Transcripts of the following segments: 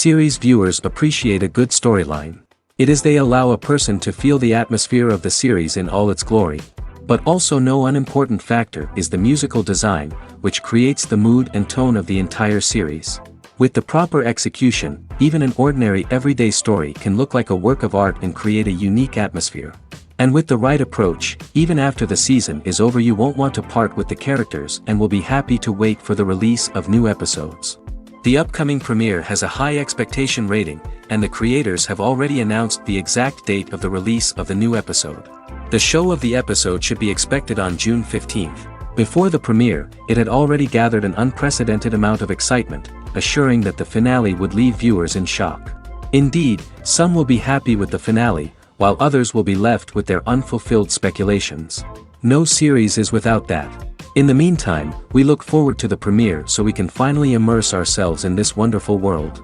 Series viewers appreciate a good storyline. It is they allow a person to feel the atmosphere of the series in all its glory. But also no unimportant factor is the musical design, which creates the mood and tone of the entire series. With the proper execution, even an ordinary everyday story can look like a work of art and create a unique atmosphere. And with the right approach, even after the season is over you won't want to part with the characters and will be happy to wait for the release of new episodes. The upcoming premiere has a high expectation rating, and the creators have already announced the exact date of the release of the new episode. The show of the episode should be expected on June 15th. Before the premiere, it had already gathered an unprecedented amount of excitement, assuring that the finale would leave viewers in shock. Indeed, some will be happy with the finale, while others will be left with their unfulfilled speculations. No series is without that. In the meantime, we look forward to the premiere so we can finally immerse ourselves in this wonderful world.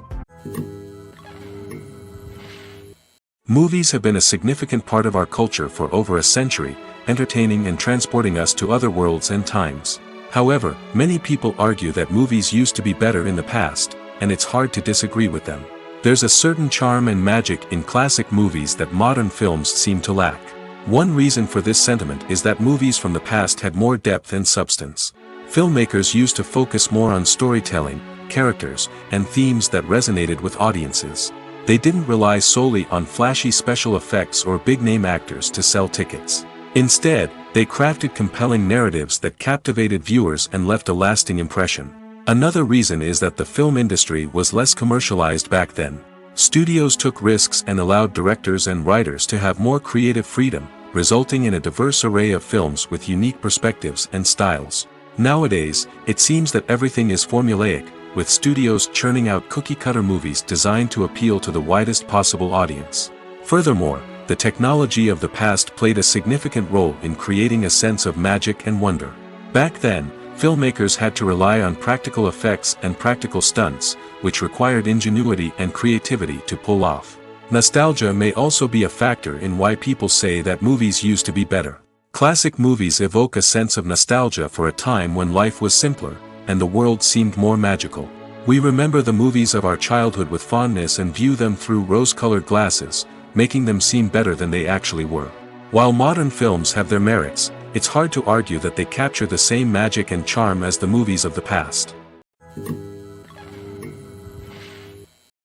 Movies have been a significant part of our culture for over a century, entertaining and transporting us to other worlds and times. However, many people argue that movies used to be better in the past, and it's hard to disagree with them. There's a certain charm and magic in classic movies that modern films seem to lack. One reason for this sentiment is that movies from the past had more depth and substance. Filmmakers used to focus more on storytelling, characters, and themes that resonated with audiences. They didn't rely solely on flashy special effects or big-name actors to sell tickets. Instead, they crafted compelling narratives that captivated viewers and left a lasting impression. Another reason is that the film industry was less commercialized back then. Studios took risks and allowed directors and writers to have more creative freedom, resulting in a diverse array of films with unique perspectives and styles. Nowadays, it seems that everything is formulaic, with studios churning out cookie-cutter movies designed to appeal to the widest possible audience. Furthermore, the technology of the past played a significant role in creating a sense of magic and wonder. Back then, filmmakers had to rely on practical effects and practical stunts, which required ingenuity and creativity to pull off. Nostalgia may also be a factor in why people say that movies used to be better. Classic movies evoke a sense of nostalgia for a time when life was simpler, and the world seemed more magical. We remember the movies of our childhood with fondness and view them through rose-colored glasses, making them seem better than they actually were. While modern films have their merits, it's hard to argue that they capture the same magic and charm as the movies of the past.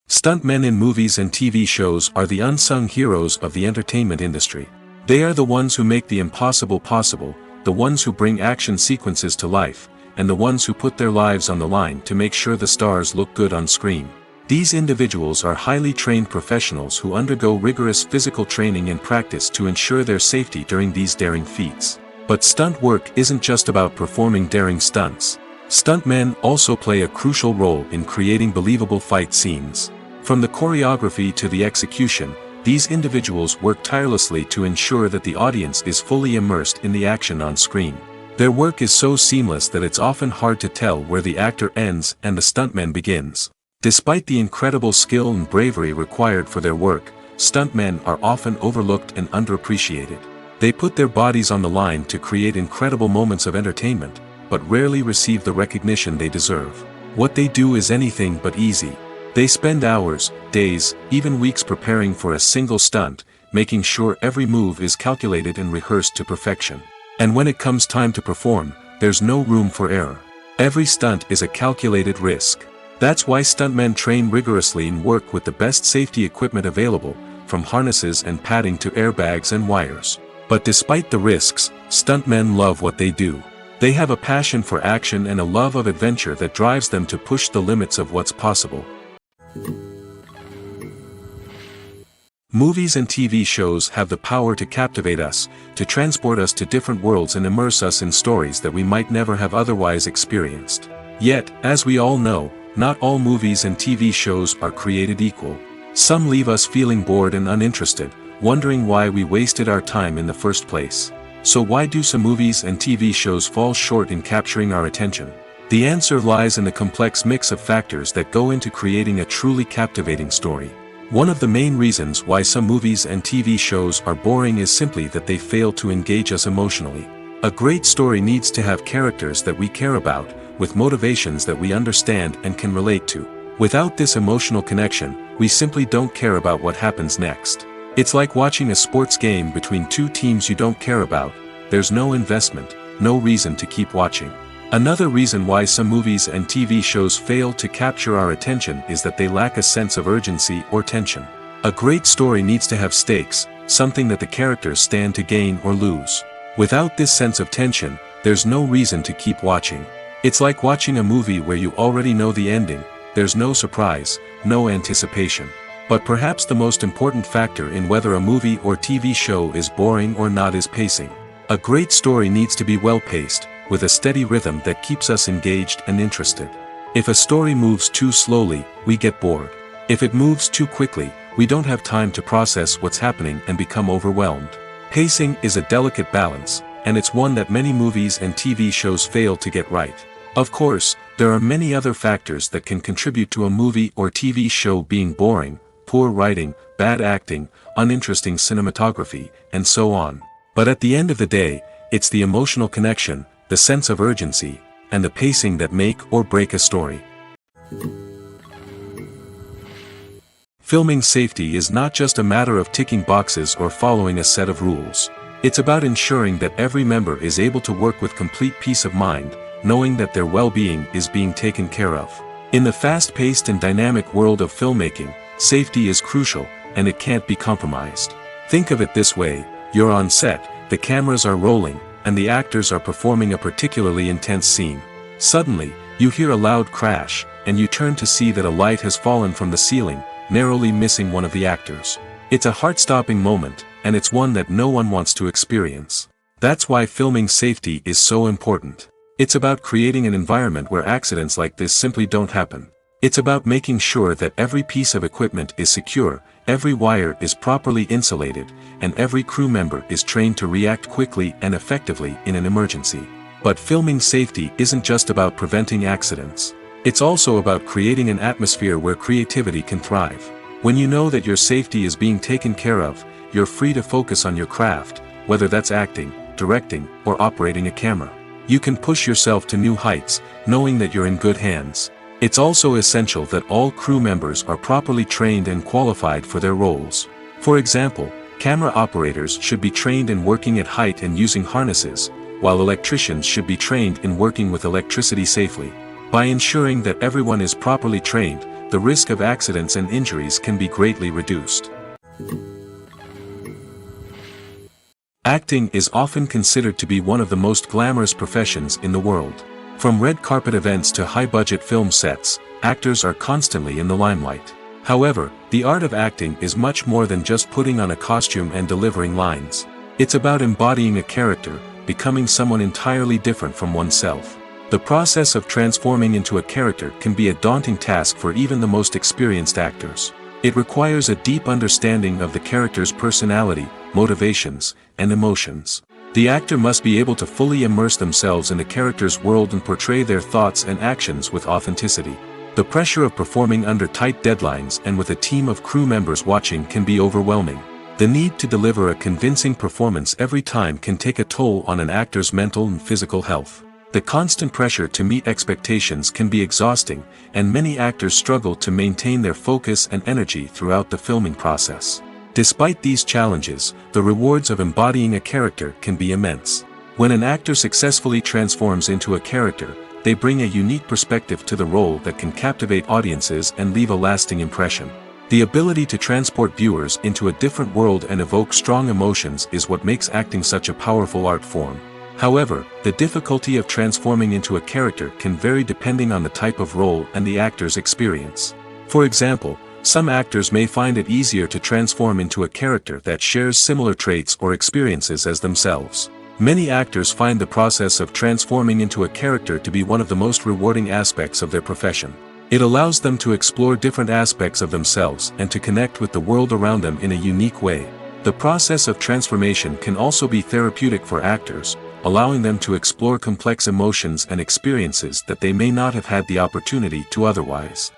Stuntmen in movies and TV shows are the unsung heroes of the entertainment industry. They are the ones who make the impossible possible, the ones who bring action sequences to life, and the ones who put their lives on the line to make sure the stars look good on screen. These individuals are highly trained professionals who undergo rigorous physical training and practice to ensure their safety during these daring feats. But stunt work isn't just about performing daring stunts. Stuntmen also play a crucial role in creating believable fight scenes. From the choreography to the execution, these individuals work tirelessly to ensure that the audience is fully immersed in the action on screen. Their work is so seamless that it's often hard to tell where the actor ends and the stuntman begins. Despite the incredible skill and bravery required for their work, stuntmen are often overlooked and underappreciated. They put their bodies on the line to create incredible moments of entertainment, but rarely receive the recognition they deserve. What they do is anything but easy. They spend hours, days, even weeks preparing for a single stunt, making sure every move is calculated and rehearsed to perfection. And when it comes time to perform, there's no room for error. Every stunt is a calculated risk. That's why stuntmen train rigorously and work with the best safety equipment available, from harnesses and padding to airbags and wires. But despite the risks, stuntmen love what they do. They have a passion for action and a love of adventure that drives them to push the limits of what's possible. Movies and TV shows have the power to captivate us, to transport us to different worlds and immerse us in stories that we might never have otherwise experienced. Yet, as we all know, not all movies and TV shows are created equal. Some leave us feeling bored and uninterested, wondering why we wasted our time in the first place. So why do some movies and TV shows fall short in capturing our attention? The answer lies in the complex mix of factors that go into creating a truly captivating story. One of the main reasons why some movies and TV shows are boring is simply that they fail to engage us emotionally. A great story needs to have characters that we care about, with motivations that we understand and can relate to. Without this emotional connection, we simply don't care about what happens next. It's like watching a sports game between two teams you don't care about. There's no investment, no reason to keep watching. Another reason why some movies and TV shows fail to capture our attention is that they lack a sense of urgency or tension. A great story needs to have stakes, something that the characters stand to gain or lose. Without this sense of tension, there's no reason to keep watching. It's like watching a movie where you already know the ending. There's no surprise, no anticipation. But perhaps the most important factor in whether a movie or TV show is boring or not is pacing. A great story needs to be well-paced, with a steady rhythm that keeps us engaged and interested. If a story moves too slowly, we get bored. If it moves too quickly, we don't have time to process what's happening and become overwhelmed. Pacing is a delicate balance, and it's one that many movies and TV shows fail to get right. Of course, there are many other factors that can contribute to a movie or TV show being boring: poor writing, bad acting, uninteresting cinematography, and so on. But at the end of the day, it's the emotional connection, the sense of urgency, and the pacing that make or break a story. Filming safety is not just a matter of ticking boxes or following a set of rules. It's about ensuring that every member is able to work with complete peace of mind, knowing that their well-being is being taken care of. In the fast-paced and dynamic world of filmmaking, safety is crucial, and it can't be compromised. Think of it this way: you're on set, the cameras are rolling, and the actors are performing a particularly intense scene. Suddenly, you hear a loud crash, and you turn to see that a light has fallen from the ceiling, narrowly missing one of the actors. It's a heart-stopping moment, and it's one that no one wants to experience. That's why filming safety is so important. It's about creating an environment where accidents like this simply don't happen. It's about making sure that every piece of equipment is secure, every wire is properly insulated, and every crew member is trained to react quickly and effectively in an emergency. But filming safety isn't just about preventing accidents. It's also about creating an atmosphere where creativity can thrive. When you know that your safety is being taken care of, you're free to focus on your craft, whether that's acting, directing, or operating a camera. You can push yourself to new heights, knowing that you're in good hands. It's also essential that all crew members are properly trained and qualified for their roles. For example, camera operators should be trained in working at height and using harnesses, while electricians should be trained in working with electricity safely. By ensuring that everyone is properly trained, the risk of accidents and injuries can be greatly reduced. Acting is often considered to be one of the most glamorous professions in the world. From red carpet events to high-budget film sets, actors are constantly in the limelight. However, the art of acting is much more than just putting on a costume and delivering lines. It's about embodying a character, becoming someone entirely different from oneself. The process of transforming into a character can be a daunting task for even the most experienced actors. It requires a deep understanding of the character's personality, motivations, and emotions. The actor must be able to fully immerse themselves in the character's world and portray their thoughts and actions with authenticity. The pressure of performing under tight deadlines and with a team of crew members watching can be overwhelming. The need to deliver a convincing performance every time can take a toll on an actor's mental and physical health. The constant pressure to meet expectations can be exhausting, and many actors struggle to maintain their focus and energy throughout the filming process. Despite these challenges, the rewards of embodying a character can be immense. When an actor successfully transforms into a character, they bring a unique perspective to the role that can captivate audiences and leave a lasting impression. The ability to transport viewers into a different world and evoke strong emotions is what makes acting such a powerful art form. However, the difficulty of transforming into a character can vary depending on the type of role and the actor's experience. For example, some actors may find it easier to transform into a character that shares similar traits or experiences as themselves. Many actors find the process of transforming into a character to be one of the most rewarding aspects of their profession. It allows them to explore different aspects of themselves and to connect with the world around them in a unique way. The process of transformation can also be therapeutic for actors, allowing them to explore complex emotions and experiences that they may not have had the opportunity to otherwise.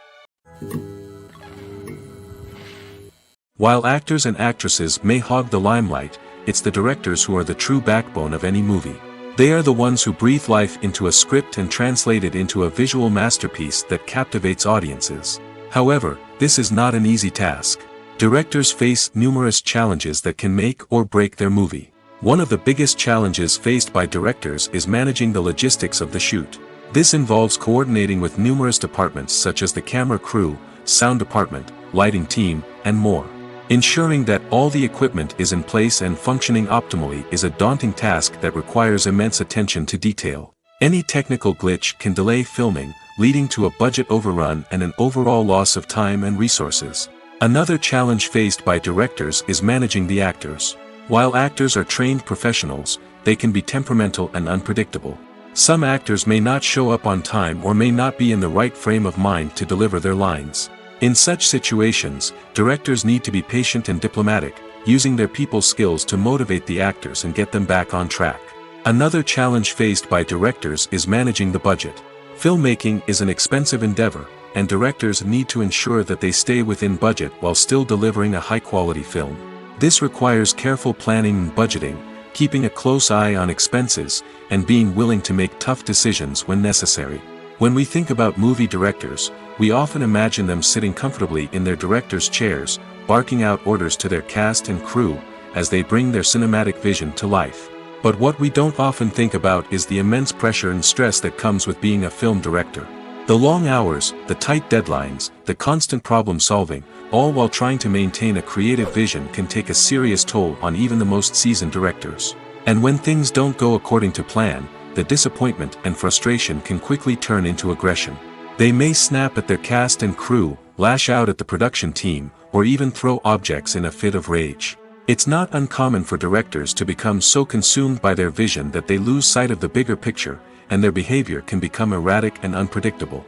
While actors and actresses may hog the limelight, it's the directors who are the true backbone of any movie. They are the ones who breathe life into a script and translate it into a visual masterpiece that captivates audiences. However, this is not an easy task. Directors face numerous challenges that can make or break their movie. One of the biggest challenges faced by directors is managing the logistics of the shoot. This involves coordinating with numerous departments such as the camera crew, sound department, lighting team, and more. Ensuring that all the equipment is in place and functioning optimally is a daunting task that requires immense attention to detail. Any technical glitch can delay filming, leading to a budget overrun and an overall loss of time and resources. Another challenge faced by directors is managing the actors. While actors are trained professionals, they can be temperamental and unpredictable. Some actors may not show up on time or may not be in the right frame of mind to deliver their lines. In such situations, directors need to be patient and diplomatic, using their people skills to motivate the actors and get them back on track. Another challenge faced by directors is managing the budget. Filmmaking is an expensive endeavor, and directors need to ensure that they stay within budget while still delivering a high-quality film. This requires careful planning and budgeting, keeping a close eye on expenses, and being willing to make tough decisions when necessary. When we think about movie directors, we often imagine them sitting comfortably in their director's chairs, barking out orders to their cast and crew, as they bring their cinematic vision to life. But what we don't often think about is the immense pressure and stress that comes with being a film director. The long hours, the tight deadlines, the constant problem solving, all while trying to maintain a creative vision can take a serious toll on even the most seasoned directors. And when things don't go according to plan, the disappointment and frustration can quickly turn into aggression. They may snap at their cast and crew, lash out at the production team, or even throw objects in a fit of rage. It's not uncommon for directors to become so consumed by their vision that they lose sight of the bigger picture, and their behavior can become erratic and unpredictable.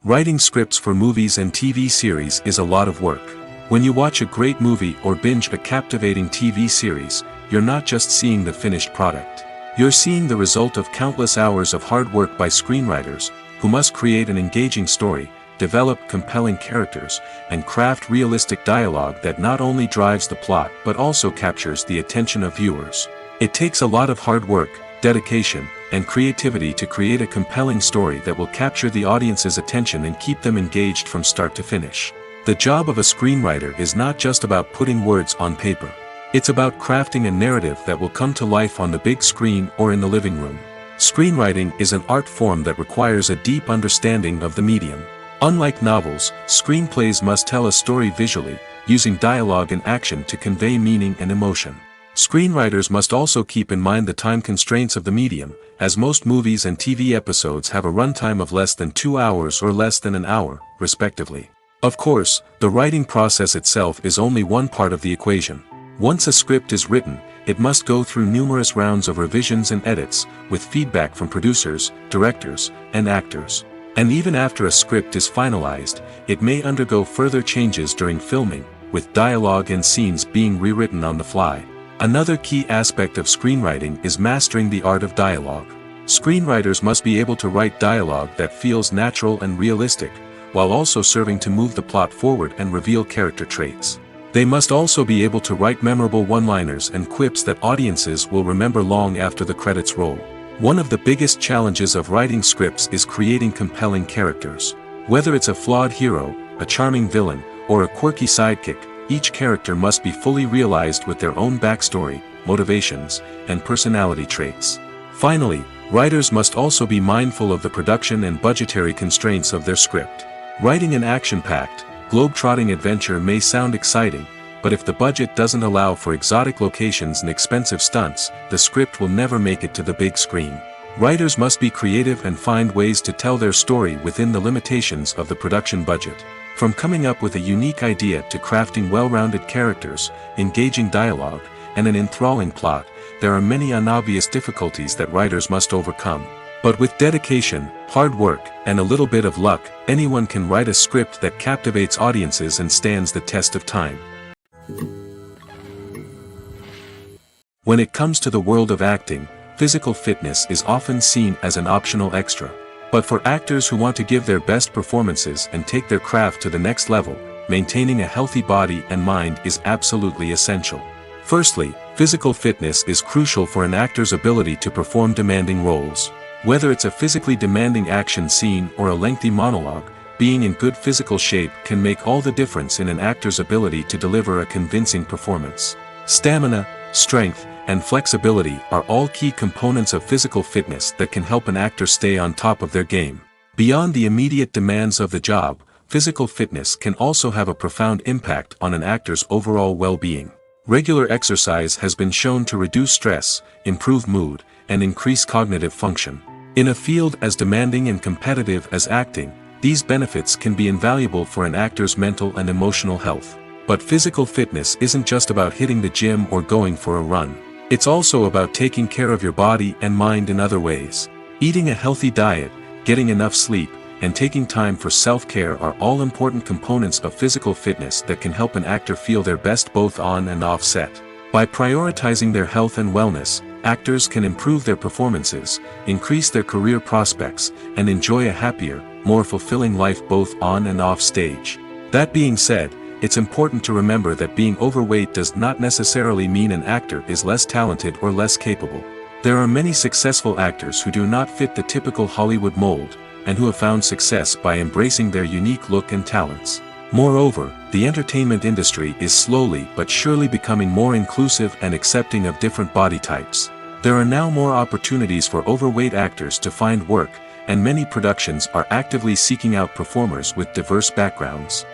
Writing scripts for movies and TV series is a lot of work. When you watch a great movie or binge a captivating TV series, you're not just seeing the finished product. You're seeing the result of countless hours of hard work by screenwriters, who must create an engaging story, develop compelling characters, and craft realistic dialogue that not only drives the plot but also captures the attention of viewers. It takes a lot of hard work, dedication, and creativity to create a compelling story that will capture the audience's attention and keep them engaged from start to finish. The job of a screenwriter is not just about putting words on paper. It's about crafting a narrative that will come to life on the big screen or in the living room. Screenwriting is an art form that requires a deep understanding of the medium. Unlike novels, screenplays must tell a story visually, using dialogue and action to convey meaning and emotion. Screenwriters must also keep in mind the time constraints of the medium, as most movies and TV episodes have a runtime of less than 2 hours or less than an hour, respectively. Of course, the writing process itself is only one part of the equation. Once a script is written, it must go through numerous rounds of revisions and edits, with feedback from producers, directors, and actors. And even after a script is finalized, it may undergo further changes during filming, with dialogue and scenes being rewritten on the fly. Another key aspect of screenwriting is mastering the art of dialogue. Screenwriters must be able to write dialogue that feels natural and realistic, while also serving to move the plot forward and reveal character traits. They must also be able to write memorable one-liners and quips that audiences will remember long after the credits roll. One of the biggest challenges of writing scripts is creating compelling characters. Whether it's a flawed hero, a charming villain, or a quirky sidekick, each character must be fully realized with their own backstory, motivations, and personality traits. Finally, writers must also be mindful of the production and budgetary constraints of their script. Writing an action-packed, globe-trotting adventure may sound exciting, but if the budget doesn't allow for exotic locations and expensive stunts, the script will never make it to the big screen. Writers must be creative and find ways to tell their story within the limitations of the production budget. From coming up with a unique idea to crafting well-rounded characters, engaging dialogue, and an enthralling plot, there are many unobvious difficulties that writers must overcome. But with dedication, hard work, and a little bit of luck, anyone can write a script that captivates audiences and stands the test of time. When it comes to the world of acting, physical fitness is often seen as an optional extra. But for actors who want to give their best performances and take their craft to the next level, maintaining a healthy body and mind is absolutely essential. Firstly, physical fitness is crucial for an actor's ability to perform demanding roles. Whether it's a physically demanding action scene or a lengthy monologue, being in good physical shape can make all the difference in an actor's ability to deliver a convincing performance. Stamina, strength, and flexibility are all key components of physical fitness that can help an actor stay on top of their game. Beyond the immediate demands of the job, physical fitness can also have a profound impact on an actor's overall well-being. Regular exercise has been shown to reduce stress, improve mood, and increase cognitive function. In a field as demanding and competitive as acting, these benefits can be invaluable for an actor's mental and emotional health. But physical fitness isn't just about hitting the gym or going for a run. It's also about taking care of your body and mind in other ways. Eating a healthy diet, getting enough sleep, and taking time for self-care are all important components of physical fitness that can help an actor feel their best both on and off set. By prioritizing their health and wellness, actors can improve their performances, increase their career prospects, and enjoy a happier, more fulfilling life both on and off stage. That being said, it's important to remember that being overweight does not necessarily mean an actor is less talented or less capable. There are many successful actors who do not fit the typical Hollywood mold, and who have found success by embracing their unique look and talents. Moreover, the entertainment industry is slowly but surely becoming more inclusive and accepting of different body types. There are now more opportunities for overweight actors to find work, and many productions are actively seeking out performers with diverse backgrounds.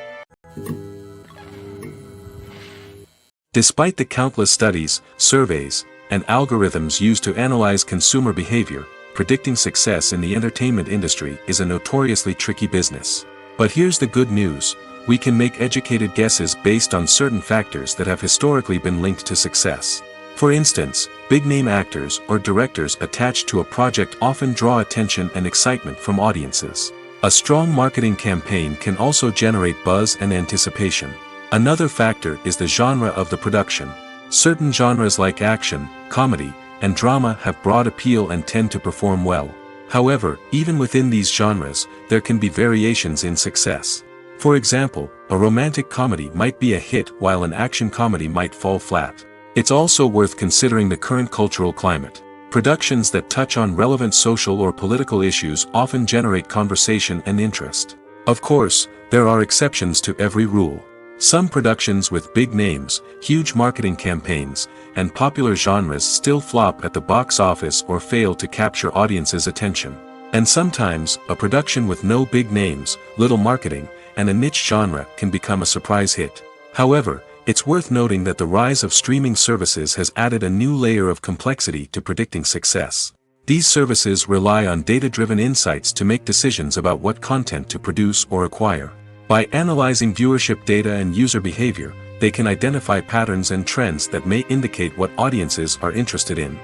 Despite the countless studies, surveys, and algorithms used to analyze consumer behavior, predicting success in the entertainment industry is a notoriously tricky business. But here's the good news: we can make educated guesses based on certain factors that have historically been linked to success. For instance, big-name actors or directors attached to a project often draw attention and excitement from audiences. A strong marketing campaign can also generate buzz and anticipation. Another factor is the genre of the production. Certain genres like action, comedy, and drama have broad appeal and tend to perform well. However, even within these genres, there can be variations in success. For example, a romantic comedy might be a hit while an action comedy might fall flat. It's also worth considering the current cultural climate. Productions that touch on relevant social or political issues often generate conversation and interest. Of course, there are exceptions to every rule. Some productions with big names, huge marketing campaigns, and popular genres still flop at the box office or fail to capture audiences' attention. And sometimes, a production with no big names, little marketing, and a niche genre can become a surprise hit. However, it's worth noting that the rise of streaming services has added a new layer of complexity to predicting success. These services rely on data-driven insights to make decisions about what content to produce or acquire. By analyzing viewership data and user behavior, they can identify patterns and trends that may indicate what audiences are interested in.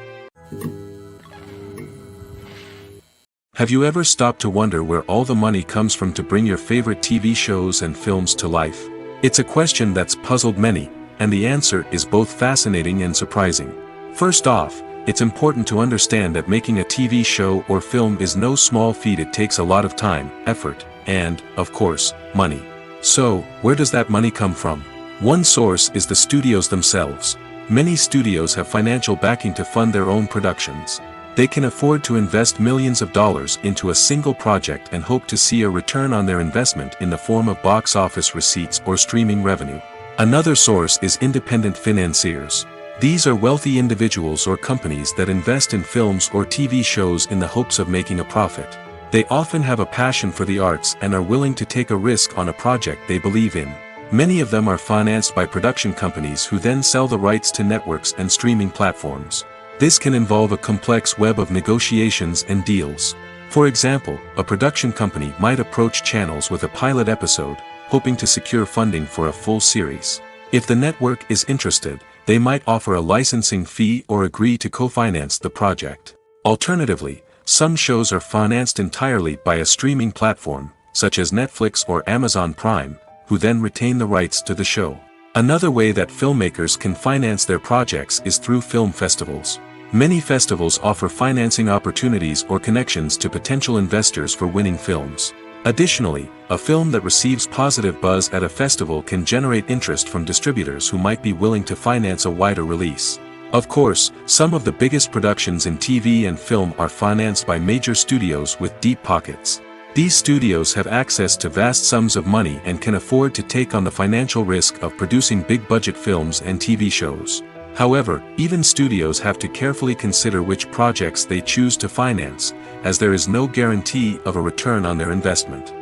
Have you ever stopped to wonder where all the money comes from to bring your favorite TV shows and films to life? It's a question that's puzzled many, and the answer is both fascinating and surprising. First off, it's important to understand that making a TV show or film is no small feat. It takes a lot of time, effort, and, of course, money. So, where does that money come from? One source is the studios themselves. Many studios have financial backing to fund their own productions. They can afford to invest millions of dollars into a single project and hope to see a return on their investment in the form of box office receipts or streaming revenue. Another source is independent financiers. These are wealthy individuals or companies that invest in films or TV shows in the hopes of making a profit. They often have a passion for the arts and are willing to take a risk on a project they believe in. Many of them are financed by production companies who then sell the rights to networks and streaming platforms. This can involve a complex web of negotiations and deals. For example, a production company might approach channels with a pilot episode, hoping to secure funding for a full series. If the network is interested, they might offer a licensing fee or agree to co-finance the project. Alternatively, some shows are financed entirely by a streaming platform, such as Netflix or Amazon Prime, who then retain the rights to the show. Another way that filmmakers can finance their projects is through film festivals. Many festivals offer financing opportunities or connections to potential investors for winning films. Additionally, a film that receives positive buzz at a festival can generate interest from distributors who might be willing to finance a wider release. Of course, some of the biggest productions in TV and film are financed by major studios with deep pockets. These studios have access to vast sums of money and can afford to take on the financial risk of producing big-budget films and TV shows. However, even studios have to carefully consider which projects they choose to finance, as there is no guarantee of a return on their investment.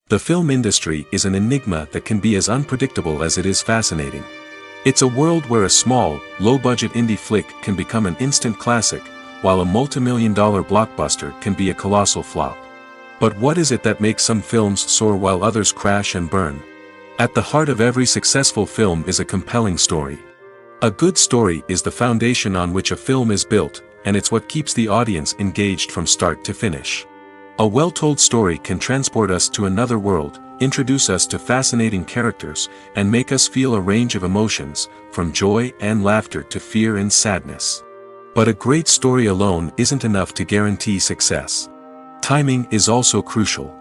The film industry is an enigma that can be as unpredictable as it is fascinating. It's a world where a small, low-budget indie flick can become an instant classic, while a multi-million-dollar blockbuster can be a colossal flop. But what is it that makes some films soar while others crash and burn? At the heart of every successful film is a compelling story. A good story is the foundation on which a film is built, and it's what keeps the audience engaged from start to finish. A well-told story can transport us to another world, introduce us to fascinating characters, and make us feel a range of emotions, from joy and laughter to fear and sadness. But a great story alone isn't enough to guarantee success. Timing is also crucial.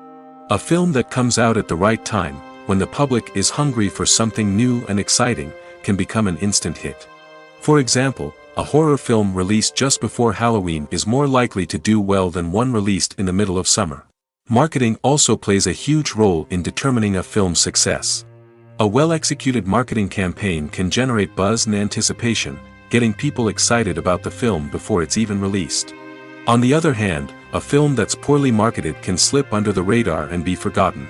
A film that comes out at the right time, when the public is hungry for something new and exciting, can become an instant hit. For example, a horror film released just before Halloween is more likely to do well than one released in the middle of summer. Marketing also plays a huge role in determining a film's success. A well-executed marketing campaign can generate buzz and anticipation, getting people excited about the film before it's even released. On the other hand, a film that's poorly marketed can slip under the radar and be forgotten.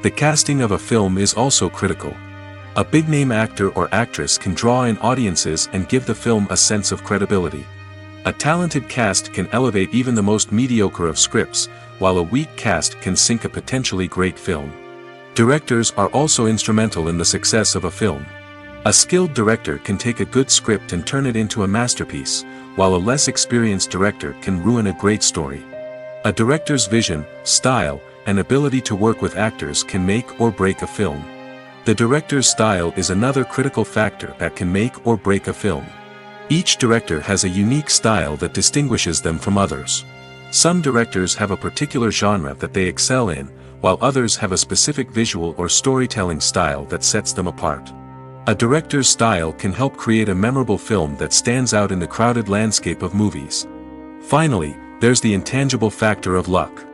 The casting of a film is also critical. A big-name actor or actress can draw in audiences and give the film a sense of credibility. A talented cast can elevate even the most mediocre of scripts, while a weak cast can sink a potentially great film. Directors are also instrumental in the success of a film. A skilled director can take a good script and turn it into a masterpiece, while a less experienced director can ruin a great story. A director's vision, style, and ability to work with actors can make or break a film. The director's style is another critical factor that can make or break a film. Each director has a unique style that distinguishes them from others. Some directors have a particular genre that they excel in, while others have a specific visual or storytelling style that sets them apart. A director's style can help create a memorable film that stands out in the crowded landscape of movies. Finally, there's the intangible factor of luck.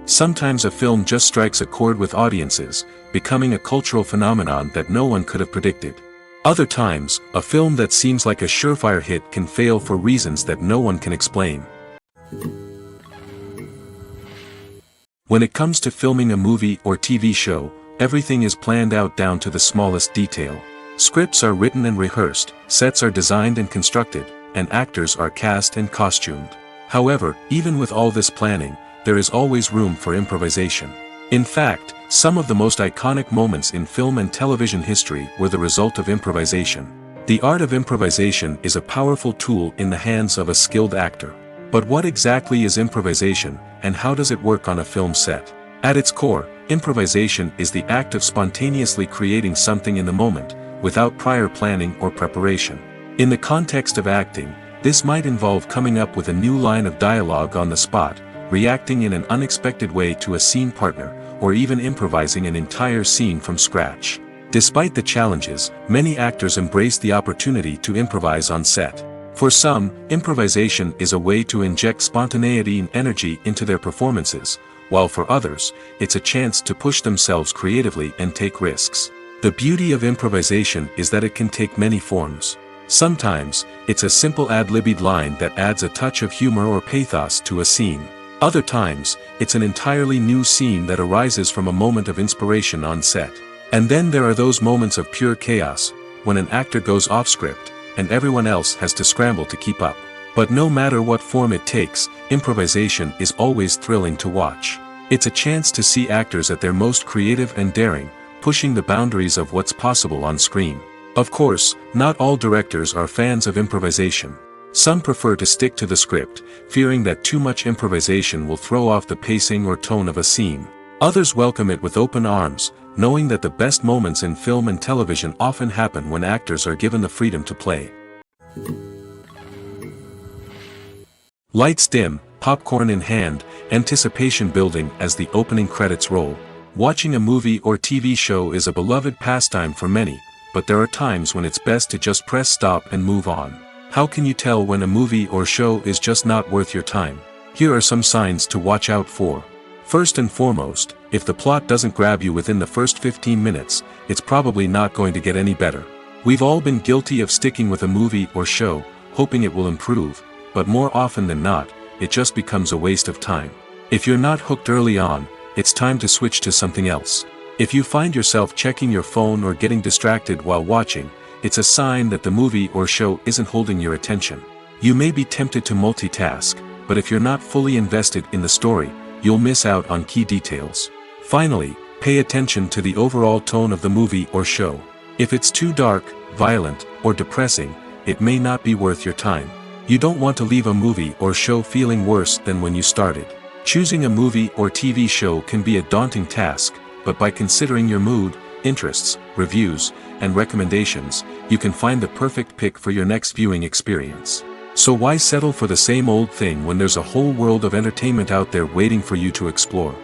Sometimes a film just strikes a chord with audiences, becoming a cultural phenomenon that no one could have predicted. Other times, a film that seems like a surefire hit can fail for reasons that no one can explain. When it comes to filming a movie or TV show, everything is planned out down to the smallest detail. Scripts are written and rehearsed, sets are designed and constructed, and actors are cast and costumed. However, even with all this planning, there is always room for improvisation. In fact, some of the most iconic moments in film and television history were the result of improvisation. The art of improvisation is a powerful tool in the hands of a skilled actor. But what exactly is improvisation, and how does it work on a film set? At its core, improvisation is the act of spontaneously creating something in the moment, without prior planning or preparation. In the context of acting, this might involve coming up with a new line of dialogue on the spot, reacting in an unexpected way to a scene partner, or even improvising an entire scene from scratch. Despite the challenges, many actors embrace the opportunity to improvise on set. For some, improvisation is a way to inject spontaneity and energy into their performances, while for others, it's a chance to push themselves creatively and take risks. The beauty of improvisation is that it can take many forms. Sometimes, it's a simple ad-libbed line that adds a touch of humor or pathos to a scene. Other times, it's an entirely new scene that arises from a moment of inspiration on set. And then there are those moments of pure chaos, when an actor goes off script, and everyone else has to scramble to keep up. But no matter what form it takes, improvisation is always thrilling to watch. It's a chance to see actors at their most creative and daring, pushing the boundaries of what's possible on screen. Of course, not all directors are fans of improvisation. Some prefer to stick to the script, fearing that too much improvisation will throw off the pacing or tone of a scene. Others welcome it with open arms, knowing that the best moments in film and television often happen when actors are given the freedom to play. Lights dim, popcorn in hand, anticipation building as the opening credits roll. Watching a movie or TV show is a beloved pastime for many, but there are times when it's best to just press stop and move on. How can you tell when a movie or show is just not worth your time? Here are some signs to watch out for. First and foremost, if the plot doesn't grab you within the first 15 minutes, it's probably not going to get any better. We've all been guilty of sticking with a movie or show, hoping it will improve, but more often than not, it just becomes a waste of time. If you're not hooked early on, it's time to switch to something else. If you find yourself checking your phone or getting distracted while watching, it's a sign that the movie or show isn't holding your attention. You may be tempted to multitask, but if you're not fully invested in the story, you'll miss out on key details. Finally, pay attention to the overall tone of the movie or show. If it's too dark, violent, or depressing, it may not be worth your time. You don't want to leave a movie or show feeling worse than when you started. Choosing a movie or TV show can be a daunting task, but by considering your mood, interests, reviews, and recommendations, you can find the perfect pick for your next viewing experience. So why settle for the same old thing when there's a whole world of entertainment out there waiting for you to explore?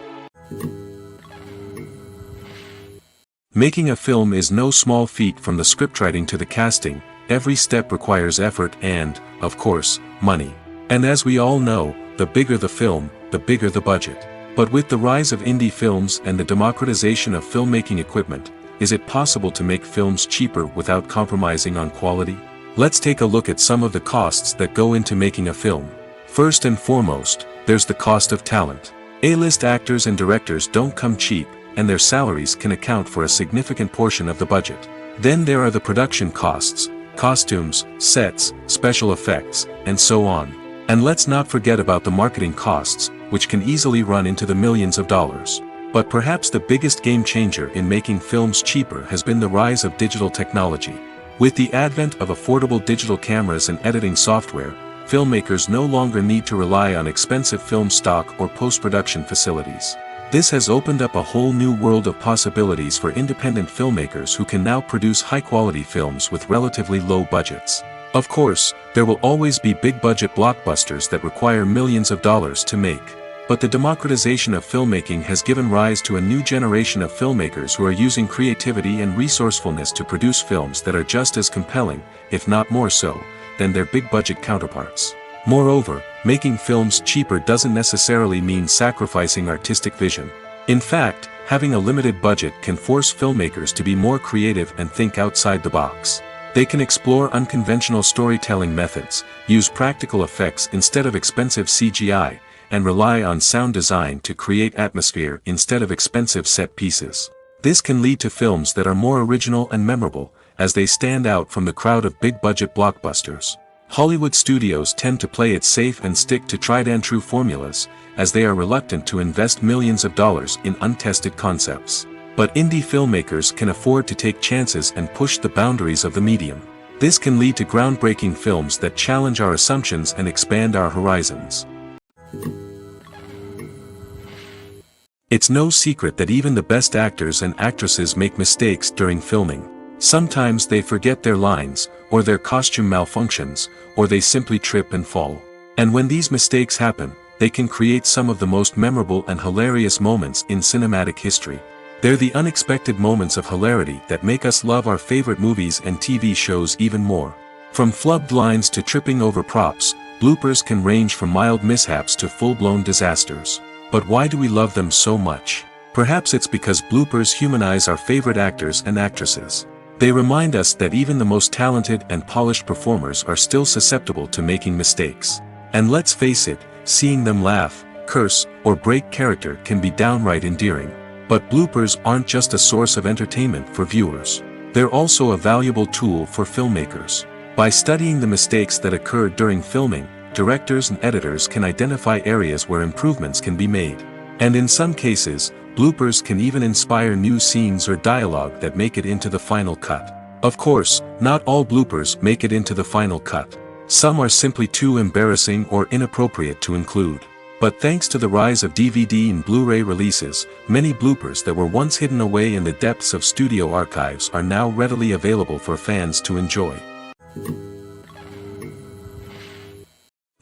Making a film is no small feat. From the scriptwriting to the casting, every step requires effort and, of course, money. And as we all know, the bigger the film, the bigger the budget. But with the rise of indie films and the democratization of filmmaking equipment, is it possible to make films cheaper without compromising on quality? Let's take a look at some of the costs that go into making a film. First and foremost, there's the cost of talent. A-list actors and directors don't come cheap, and their salaries can account for a significant portion of the budget. Then there are the production costs, costumes, sets, special effects, and so on. And let's not forget about the marketing costs, which can easily run into the millions of dollars. But perhaps the biggest game changer in making films cheaper has been the rise of digital technology. With the advent of affordable digital cameras and editing software, filmmakers no longer need to rely on expensive film stock or post-production facilities. This has opened up a whole new world of possibilities for independent filmmakers who can now produce high-quality films with relatively low budgets. Of course, there will always be big-budget blockbusters that require millions of dollars to make. But the democratization of filmmaking has given rise to a new generation of filmmakers who are using creativity and resourcefulness to produce films that are just as compelling, if not more so, than their big-budget counterparts. Moreover, making films cheaper doesn't necessarily mean sacrificing artistic vision. In fact, having a limited budget can force filmmakers to be more creative and think outside the box. They can explore unconventional storytelling methods, use practical effects instead of expensive CGI, and rely on sound design to create atmosphere instead of expensive set pieces. This can lead to films that are more original and memorable, as they stand out from the crowd of big-budget blockbusters. Hollywood studios tend to play it safe and stick to tried-and-true formulas, as they are reluctant to invest millions of dollars in untested concepts. But indie filmmakers can afford to take chances and push the boundaries of the medium. This can lead to groundbreaking films that challenge our assumptions and expand our horizons. It's no secret that even the best actors and actresses make mistakes during filming. Sometimes they forget their lines, or their costume malfunctions, or they simply trip and fall. And when these mistakes happen, they can create some of the most memorable and hilarious moments in cinematic history. They're the unexpected moments of hilarity that make us love our favorite movies and TV shows even more. From flubbed lines to tripping over props, bloopers can range from mild mishaps to full-blown disasters. But why do we love them so much? Perhaps it's because bloopers humanize our favorite actors and actresses. They remind us that even the most talented and polished performers are still susceptible to making mistakes. And let's face it, seeing them laugh, curse, or break character can be downright endearing. But bloopers aren't just a source of entertainment for viewers. They're also a valuable tool for filmmakers. By studying the mistakes that occurred during filming, directors and editors can identify areas where improvements can be made. And in some cases, bloopers can even inspire new scenes or dialogue that make it into the final cut. Of course, not all bloopers make it into the final cut. Some are simply too embarrassing or inappropriate to include. But thanks to the rise of DVD and Blu-ray releases, many bloopers that were once hidden away in the depths of studio archives are now readily available for fans to enjoy.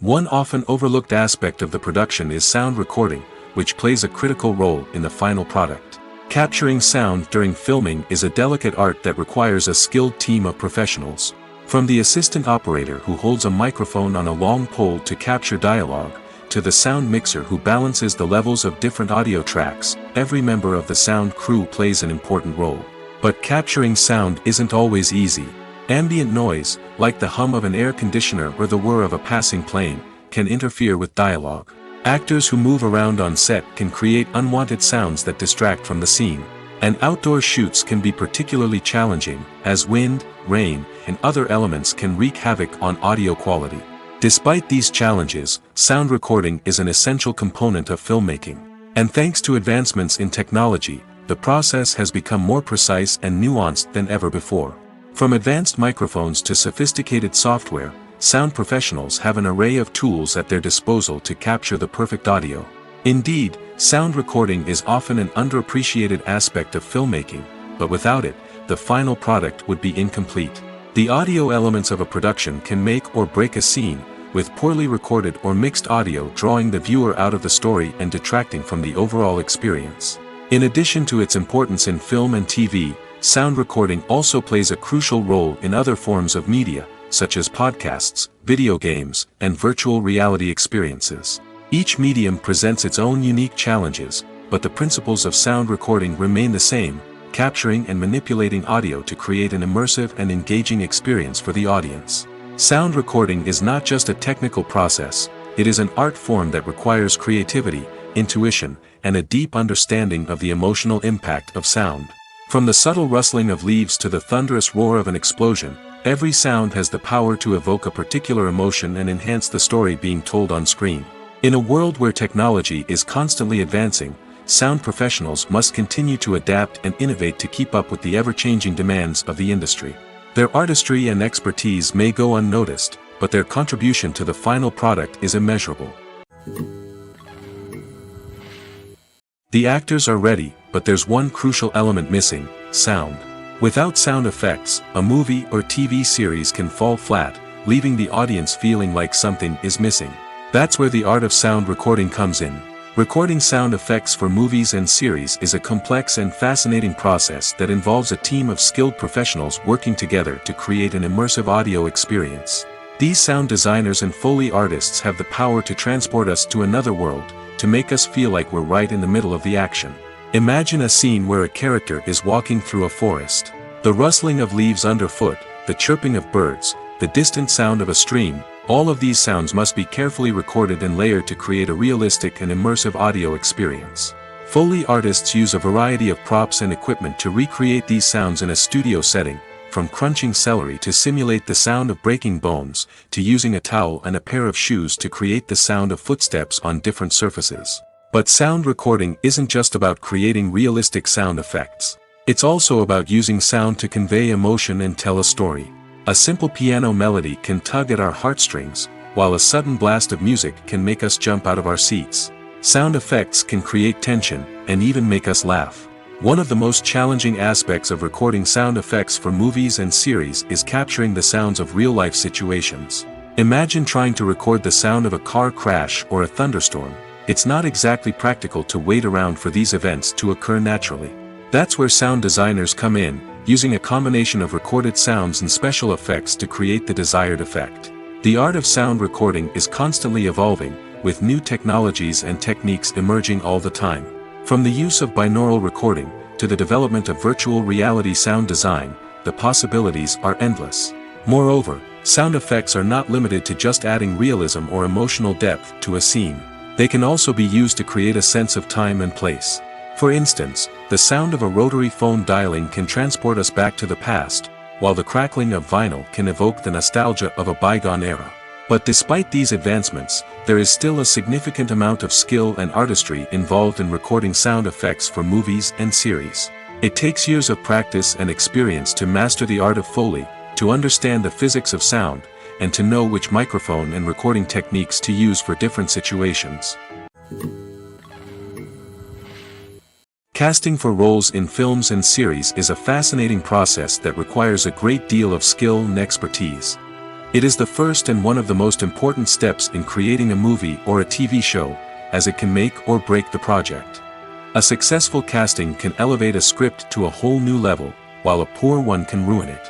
One often overlooked aspect of the production is sound recording, which plays a critical role in the final product. Capturing sound during filming is a delicate art that requires a skilled team of professionals. From the assistant operator who holds a microphone on a long pole to capture dialogue, to the sound mixer who balances the levels of different audio tracks, every member of the sound crew plays an important role. But capturing sound isn't always easy. Ambient noise, like the hum of an air conditioner or the whir of a passing plane, can interfere with dialogue. Actors who move around on set can create unwanted sounds that distract from the scene. And outdoor shoots can be particularly challenging, as wind, rain, and other elements can wreak havoc on audio quality. Despite these challenges, sound recording is an essential component of filmmaking. And thanks to advancements in technology, the process has become more precise and nuanced than ever before. From advanced microphones to sophisticated software, sound professionals have an array of tools at their disposal to capture the perfect audio. Indeed, sound recording is often an underappreciated aspect of filmmaking, but without it, the final product would be incomplete. The audio elements of a production can make or break a scene, with poorly recorded or mixed audio drawing the viewer out of the story and detracting from the overall experience. In addition to its importance in film and TV, sound recording also plays a crucial role in other forms of media, such as podcasts, video games, and virtual reality experiences. Each medium presents its own unique challenges, but the principles of sound recording remain the same, capturing and manipulating audio to create an immersive and engaging experience for the audience. Sound recording is not just a technical process, it is an art form that requires creativity, intuition, and a deep understanding of the emotional impact of sound. From the subtle rustling of leaves to the thunderous roar of an explosion, every sound has the power to evoke a particular emotion and enhance the story being told on screen. In a world where technology is constantly advancing, sound professionals must continue to adapt and innovate to keep up with the ever-changing demands of the industry. Their artistry and expertise may go unnoticed, but their contribution to the final product is immeasurable. The actors are ready, but there's one crucial element missing: sound. Without sound effects, a movie or TV series can fall flat, leaving the audience feeling like something is missing. That's where the art of sound recording comes in. Recording sound effects for movies and series is a complex and fascinating process that involves a team of skilled professionals working together to create an immersive audio experience. These sound designers and Foley artists have the power to transport us to another world, to make us feel like we're right in the middle of the action. Imagine a scene where a character is walking through a forest. The rustling of leaves underfoot, the chirping of birds, the distant sound of a stream, all of these sounds must be carefully recorded and layered to create a realistic and immersive audio experience. Foley artists use a variety of props and equipment to recreate these sounds in a studio setting, from crunching celery to simulate the sound of breaking bones, to using a towel and a pair of shoes to create the sound of footsteps on different surfaces. But sound recording isn't just about creating realistic sound effects. It's also about using sound to convey emotion and tell a story. A simple piano melody can tug at our heartstrings, while a sudden blast of music can make us jump out of our seats. Sound effects can create tension, and even make us laugh. One of the most challenging aspects of recording sound effects for movies and series is capturing the sounds of real-life situations. Imagine trying to record the sound of a car crash or a thunderstorm. It's not exactly practical to wait around for these events to occur naturally. That's where sound designers come in, using a combination of recorded sounds and special effects to create the desired effect. The art of sound recording is constantly evolving, with new technologies and techniques emerging all the time. From the use of binaural recording, to the development of virtual reality sound design, the possibilities are endless. Moreover, sound effects are not limited to just adding realism or emotional depth to a scene. They can also be used to create a sense of time and place. For instance, the sound of a rotary phone dialing can transport us back to the past, while the crackling of vinyl can evoke the nostalgia of a bygone era. But despite these advancements, there is still a significant amount of skill and artistry involved in recording sound effects for movies and series. It takes years of practice and experience to master the art of Foley, to understand the physics of sound, and to know which microphone and recording techniques to use for different situations. Casting for roles in films and series is a fascinating process that requires a great deal of skill and expertise. It is the first and one of the most important steps in creating a movie or a TV show, as it can make or break the project. A successful casting can elevate a script to a whole new level, while a poor one can ruin it.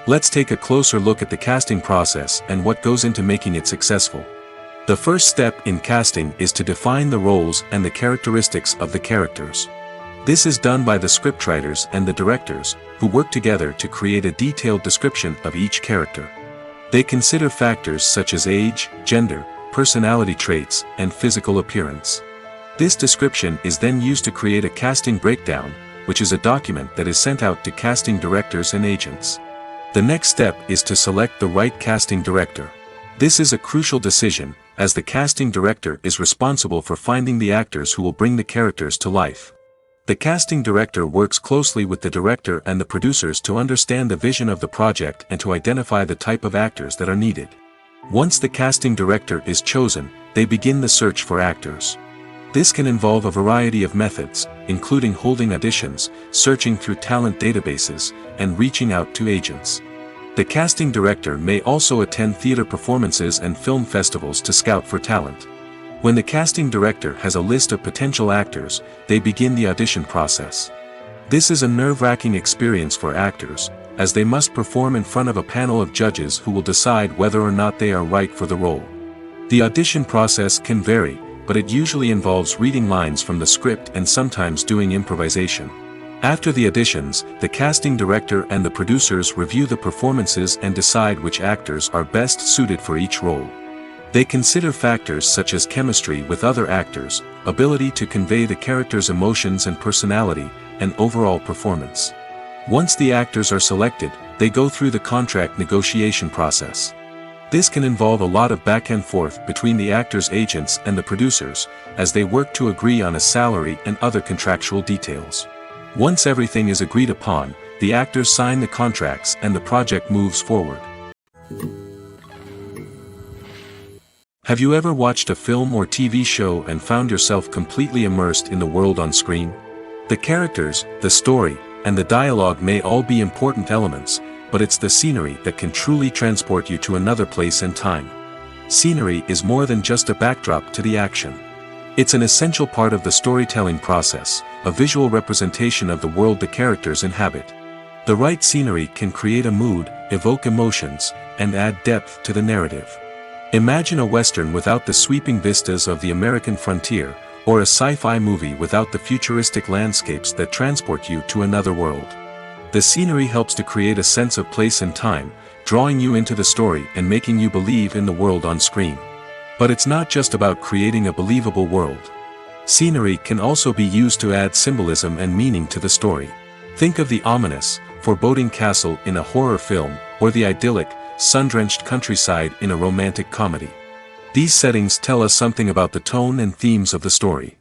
Let's take a closer look at the casting process and what goes into making it successful. The first step in casting is to define the roles and the characteristics of the characters. This is done by the scriptwriters and the directors, who work together to create a detailed description of each character. They consider factors such as age, gender, personality traits, and physical appearance. This description is then used to create a casting breakdown, which is a document that is sent out to casting directors and agents. The next step is to select the right casting director. This is a crucial decision, as the casting director is responsible for finding the actors who will bring the characters to life. The casting director works closely with the director and the producers to understand the vision of the project and to identify the type of actors that are needed. Once the casting director is chosen, they begin the search for actors. This can involve a variety of methods, including holding auditions, searching through talent databases, and reaching out to agents. The casting director may also attend theater performances and film festivals to scout for talent. When the casting director has a list of potential actors, they begin the audition process. This is a nerve-wracking experience for actors, as they must perform in front of a panel of judges who will decide whether or not they are right for the role. The audition process can vary, but it usually involves reading lines from the script and sometimes doing improvisation. After the auditions, the casting director and the producers review the performances and decide which actors are best suited for each role. They consider factors such as chemistry with other actors, ability to convey the character's emotions and personality, and overall performance. Once the actors are selected, they go through the contract negotiation process. This can involve a lot of back and forth between the actors' agents and the producers, as they work to agree on a salary and other contractual details. Once everything is agreed upon, the actors sign the contracts and the project moves forward. Have you ever watched a film or TV show and found yourself completely immersed in the world on screen? The characters, the story, and the dialogue may all be important elements, but it's the scenery that can truly transport you to another place and time. Scenery is more than just a backdrop to the action. It's an essential part of the storytelling process, a visual representation of the world the characters inhabit. The right scenery can create a mood, evoke emotions, and add depth to the narrative. Imagine a Western without the sweeping vistas of the American frontier, or a sci-fi movie without the futuristic landscapes that transport you to another world. The scenery helps to create a sense of place and time, drawing you into the story and making you believe in the world on screen. But it's not just about creating a believable world. Scenery can also be used to add symbolism and meaning to the story. Think of the ominous, foreboding castle in a horror film, or the idyllic, sun-drenched countryside in a romantic comedy. These settings tell us something about the tone and themes of the story.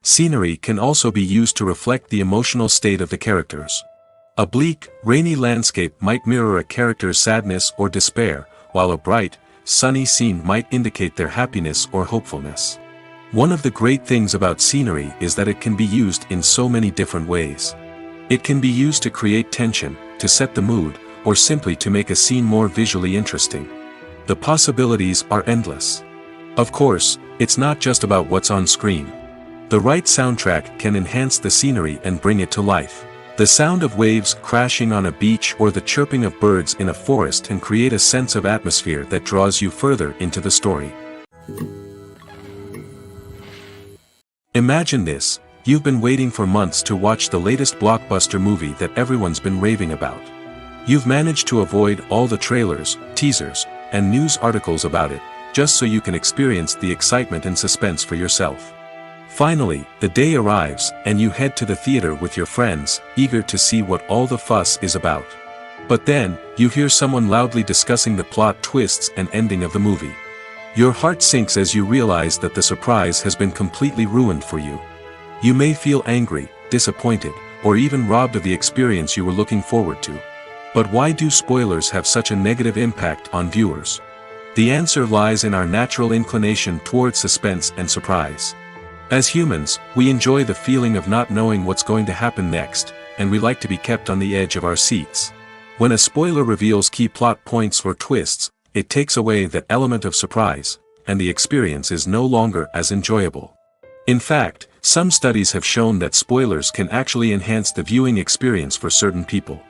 Scenery can also be used to reflect the emotional state of the characters. A bleak, rainy landscape might mirror a character's sadness or despair, while a bright, sunny scene might indicate their happiness or hopefulness. One of the great things about scenery is that it can be used in so many different ways. It can be used to create tension, to set the mood, or simply to make a scene more visually interesting. The possibilities are endless. Of course, it's not just about what's on screen. The right soundtrack can enhance the scenery and bring it to life. The sound of waves crashing on a beach or the chirping of birds in a forest can create a sense of atmosphere that draws you further into the story. Imagine this: you've been waiting for months to watch the latest blockbuster movie that everyone's been raving about. You've managed to avoid all the trailers, teasers, and news articles about it, just so you can experience the excitement and suspense for yourself. Finally, the day arrives, and you head to the theater with your friends, eager to see what all the fuss is about. But then, you hear someone loudly discussing the plot twists and ending of the movie. Your heart sinks as you realize that the surprise has been completely ruined for you. You may feel angry, disappointed, or even robbed of the experience you were looking forward to. But why do spoilers have such a negative impact on viewers? The answer lies in our natural inclination towards suspense and surprise. As humans, we enjoy the feeling of not knowing what's going to happen next, and we like to be kept on the edge of our seats. When a spoiler reveals key plot points or twists, it takes away that element of surprise, and the experience is no longer as enjoyable. In fact, Some studies have shown that spoilers can actually enhance the viewing experience for certain people.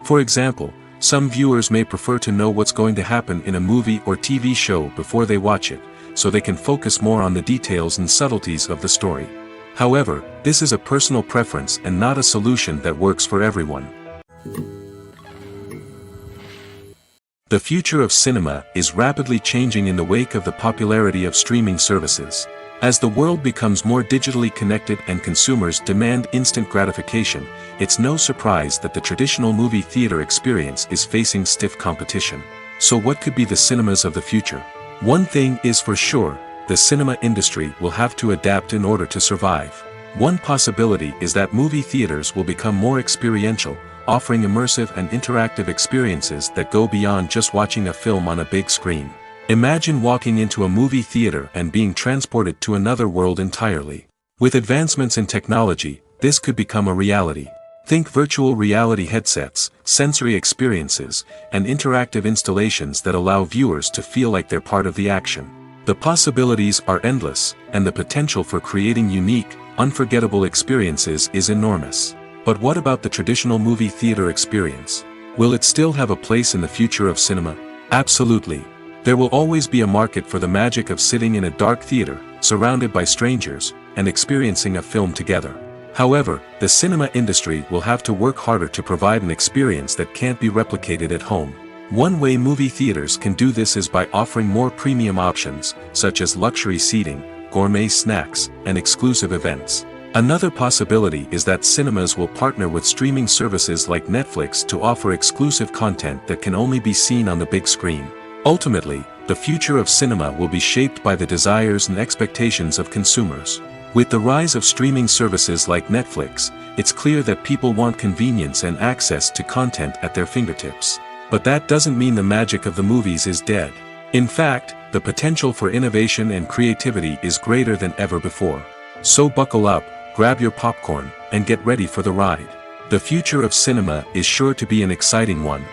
For example, some viewers may prefer to know what's going to happen in a movie or TV show before they watch it, so they can focus more on the details and subtleties of the story. However, this is a personal preference and not a solution that works for everyone. The future of cinema is rapidly changing in the wake of the popularity of streaming services. As the world becomes more digitally connected and consumers demand instant gratification, it's no surprise that the traditional movie theater experience is facing stiff competition. So what could be the cinemas of the future? One thing is for sure, the cinema industry will have to adapt in order to survive. One possibility is that movie theaters will become more experiential, offering immersive and interactive experiences that go beyond just watching a film on a big screen. Imagine walking into a movie theater and being transported to another world entirely. With advancements in technology, this could become a reality. Think virtual reality headsets, sensory experiences, and interactive installations that allow viewers to feel like they're part of the action. The possibilities are endless, and the potential for creating unique, unforgettable experiences is enormous. But what about the traditional movie theater experience? Will it still have a place in the future of cinema? Absolutely. There will always be a market for the magic of sitting in a dark theater, surrounded by strangers, and experiencing a film together. However, the cinema industry will have to work harder to provide an experience that can't be replicated at home. One way movie theaters can do this is by offering more premium options, such as luxury seating, gourmet snacks, and exclusive events. Another possibility is that cinemas will partner with streaming services like Netflix to offer exclusive content that can only be seen on the big screen. Ultimately, the future of cinema will be shaped by the desires and expectations of consumers. With the rise of streaming services like Netflix, it's clear that people want convenience and access to content at their fingertips. But that doesn't mean the magic of the movies is dead. In fact, the potential for innovation and creativity is greater than ever before. So buckle up, grab your popcorn, and get ready for the ride. The future of cinema is sure to be an exciting one.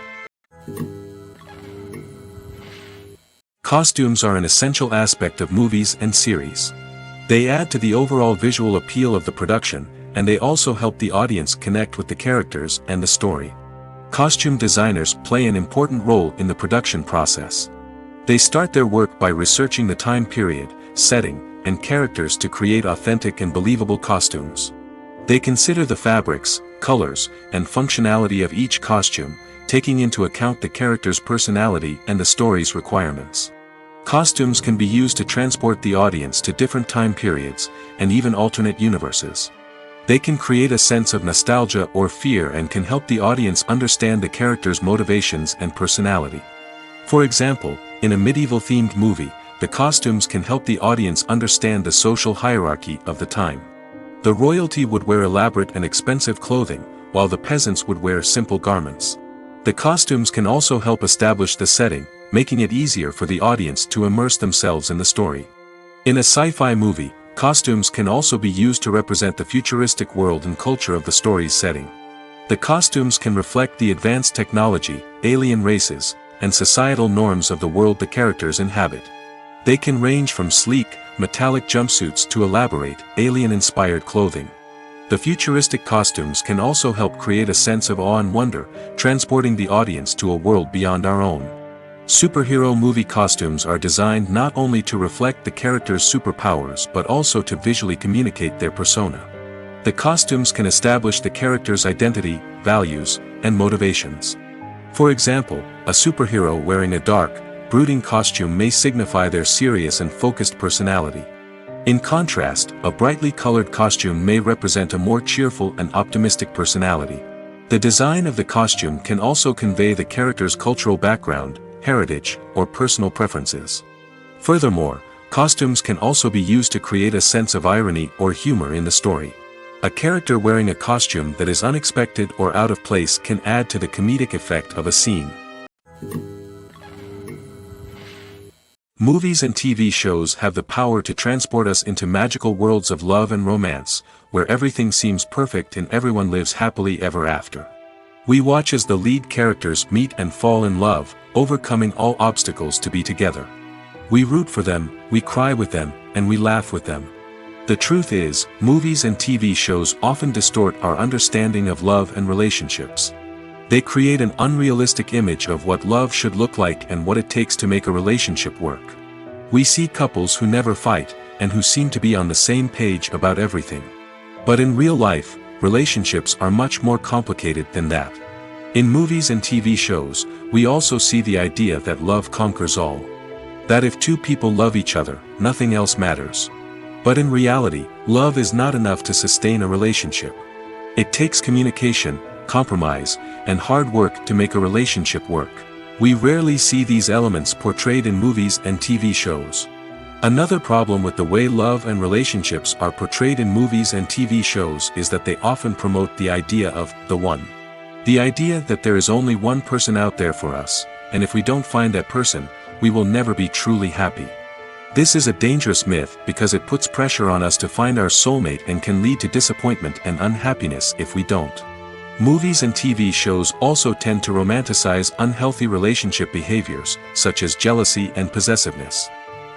Costumes are an essential aspect of movies and series. They add to the overall visual appeal of the production, and they also help the audience connect with the characters and the story. Costume designers play an important role in the production process. They start their work by researching the time period, setting, and characters to create authentic and believable costumes. They consider the fabrics, colors, and functionality of each costume, taking into account the character's personality and the story's requirements. Costumes can be used to transport the audience to different time periods, and even alternate universes. They can create a sense of nostalgia or fear and can help the audience understand the character's motivations and personality. For example, in a medieval-themed movie, the costumes can help the audience understand the social hierarchy of the time. The royalty would wear elaborate and expensive clothing, while the peasants would wear simple garments. The costumes can also help establish the setting, making it easier for the audience to immerse themselves in the story. In a sci-fi movie, costumes can also be used to represent the futuristic world and culture of the story's setting. The costumes can reflect the advanced technology, alien races, and societal norms of the world the characters inhabit. They can range from sleek, metallic jumpsuits to elaborate, alien-inspired clothing. The futuristic costumes can also help create a sense of awe and wonder, transporting the audience to a world beyond our own. Superhero movie costumes are designed not only to reflect the character's superpowers but also to visually communicate their persona. The costumes can establish the character's identity, values, and motivations. For example, a superhero wearing a dark, brooding costume may signify their serious and focused personality. In contrast, a brightly colored costume may represent a more cheerful and optimistic personality. The design of the costume can also convey the character's cultural background, heritage, or personal preferences. Furthermore, costumes can also be used to create a sense of irony or humor in the story. A character wearing a costume that is unexpected or out of place can add to the comedic effect of a scene. Movies and TV shows have the power to transport us into magical worlds of love and romance, where everything seems perfect and everyone lives happily ever after. We watch as the lead characters meet and fall in love, overcoming all obstacles to be together. We root for them, we cry with them, and we laugh with them. The truth is, movies and TV shows often distort our understanding of love and relationships. They create an unrealistic image of what love should look like and what it takes to make a relationship work. We see couples who never fight, and who seem to be on the same page about everything. But in real life, relationships are much more complicated than that. In movies and TV shows, we also see the idea that love conquers all. That if two people love each other, nothing else matters. But in reality, love is not enough to sustain a relationship. It takes communication, compromise, and hard work to make a relationship work. We rarely see these elements portrayed in movies and TV shows. Another problem with the way love and relationships are portrayed in movies and TV shows is that they often promote the idea of the one. The idea that there is only one person out there for us, and if we don't find that person, we will never be truly happy. This is a dangerous myth because it puts pressure on us to find our soulmate and can lead to disappointment and unhappiness if we don't. Movies and TV shows also tend to romanticize unhealthy relationship behaviors, such as jealousy and possessiveness.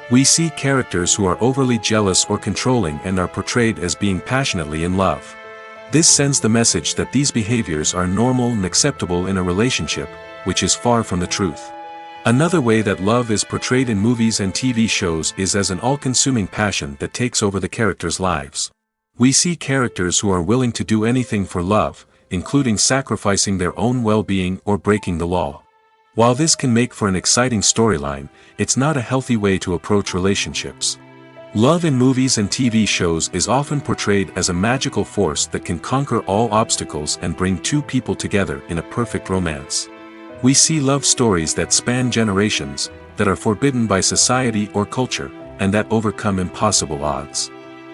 We see characters who are overly jealous or controlling and are portrayed as being passionately in love. This sends the message that these behaviors are normal and acceptable in a relationship, which is far from the truth. Another way that love is portrayed in movies and TV shows is as an all-consuming passion that takes over the characters' lives. We see characters who are willing to do anything for love, including sacrificing their own well-being or breaking the law. While this can make for an exciting storyline, it's not a healthy way to approach relationships. Love in movies and TV shows is often portrayed as a magical force that can conquer all obstacles and bring two people together in a perfect romance. We see love stories that span generations, that are forbidden by society or culture, and that overcome impossible odds.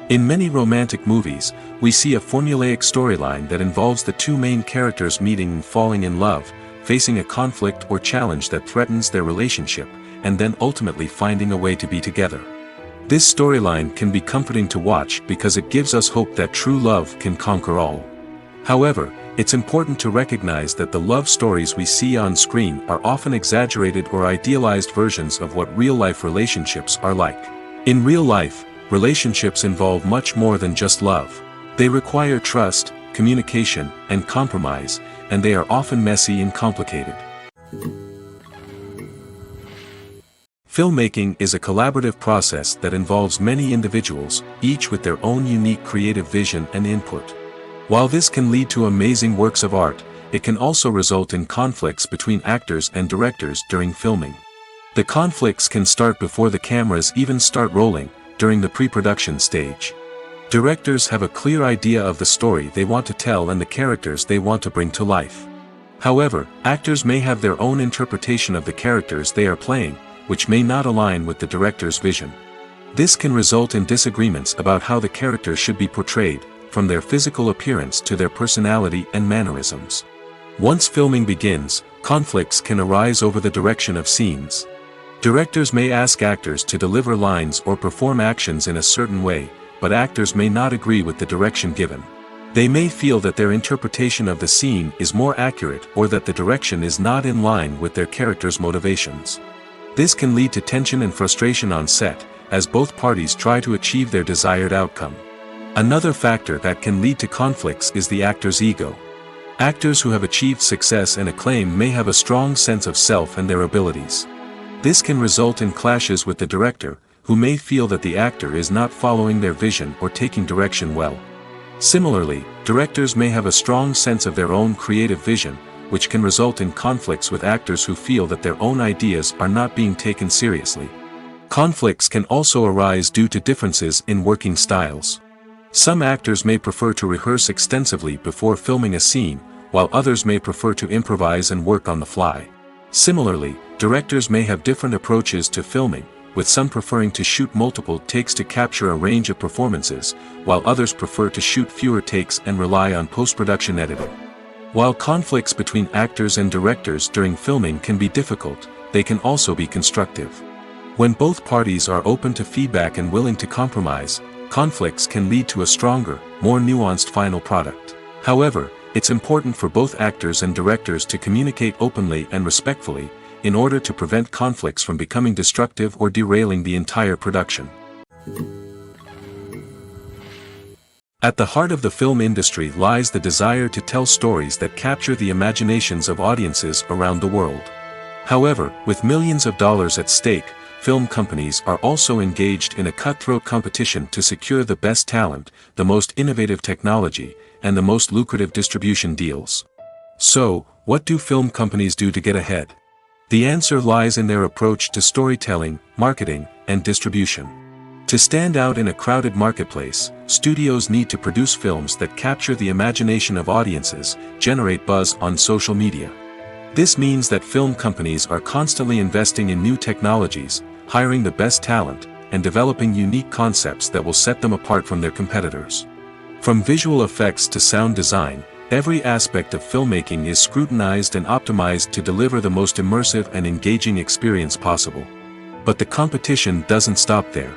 In many romantic movies, we see a formulaic storyline that involves the two main characters meeting and falling in love, facing a conflict or challenge that threatens their relationship, and then ultimately finding a way to be together. This storyline can be comforting to watch because it gives us hope that true love can conquer all. However, it's important to recognize that the love stories we see on screen are often exaggerated or idealized versions of what real-life relationships are like. In real life, relationships involve much more than just love. They require trust, communication, and compromise, and they are often messy and complicated. Filmmaking is a collaborative process that involves many individuals, each with their own unique creative vision and input. While this can lead to amazing works of art, it can also result in conflicts between actors and directors during filming. The conflicts can start before the cameras even start rolling, during the pre-production stage. Directors have a clear idea of the story they want to tell and the characters they want to bring to life. However, actors may have their own interpretation of the characters they are playing, which may not align with the director's vision. This can result in disagreements about how the characters should be portrayed, from their physical appearance to their personality and mannerisms. Once filming begins, conflicts can arise over the direction of scenes. Directors may ask actors to deliver lines or perform actions in a certain way, but actors may not agree with the direction given. They may feel that their interpretation of the scene is more accurate or that the direction is not in line with their character's motivations. This can lead to tension and frustration on set, as both parties try to achieve their desired outcome. Another factor that can lead to conflicts is the actor's ego. Actors who have achieved success and acclaim may have a strong sense of self and their abilities. This can result in clashes with the director, who may feel that the actor is not following their vision or taking direction well. Similarly, directors may have a strong sense of their own creative vision, which can result in conflicts with actors who feel that their own ideas are not being taken seriously. Conflicts can also arise due to differences in working styles. Some actors may prefer to rehearse extensively before filming a scene, while others may prefer to improvise and work on the fly. Similarly, directors may have different approaches to filming, with some preferring to shoot multiple takes to capture a range of performances, while others prefer to shoot fewer takes and rely on post-production editing. While conflicts between actors and directors during filming can be difficult, they can also be constructive. When both parties are open to feedback and willing to compromise, conflicts can lead to a stronger, more nuanced final product. However, it's important for both actors and directors to communicate openly and respectfully, in order to prevent conflicts from becoming destructive or derailing the entire production. At the heart of the film industry lies the desire to tell stories that capture the imaginations of audiences around the world. However, with millions of dollars at stake, film companies are also engaged in a cutthroat competition to secure the best talent, the most innovative technology, and the most lucrative distribution deals. So, what do film companies do to get ahead? The answer lies in their approach to storytelling, marketing, and distribution. To stand out in a crowded marketplace, studios need to produce films that capture the imagination of audiences, generate buzz on social media. This means that film companies are constantly investing in new technologies, hiring the best talent, and developing unique concepts that will set them apart from their competitors. From visual effects to sound design, every aspect of filmmaking is scrutinized and optimized to deliver the most immersive and engaging experience possible. But the competition doesn't stop there.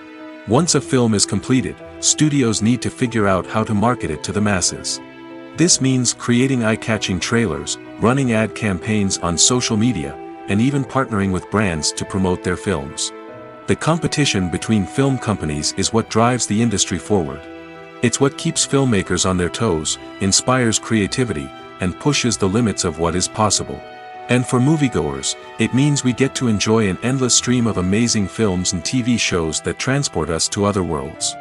Once a film is completed, studios need to figure out how to market it to the masses. This means creating eye-catching trailers, running ad campaigns on social media, and even partnering with brands to promote their films. The competition between film companies is what drives the industry forward. It's what keeps filmmakers on their toes, inspires creativity, and pushes the limits of what is possible. And for moviegoers, it means we get to enjoy an endless stream of amazing films and TV shows that transport us to other worlds.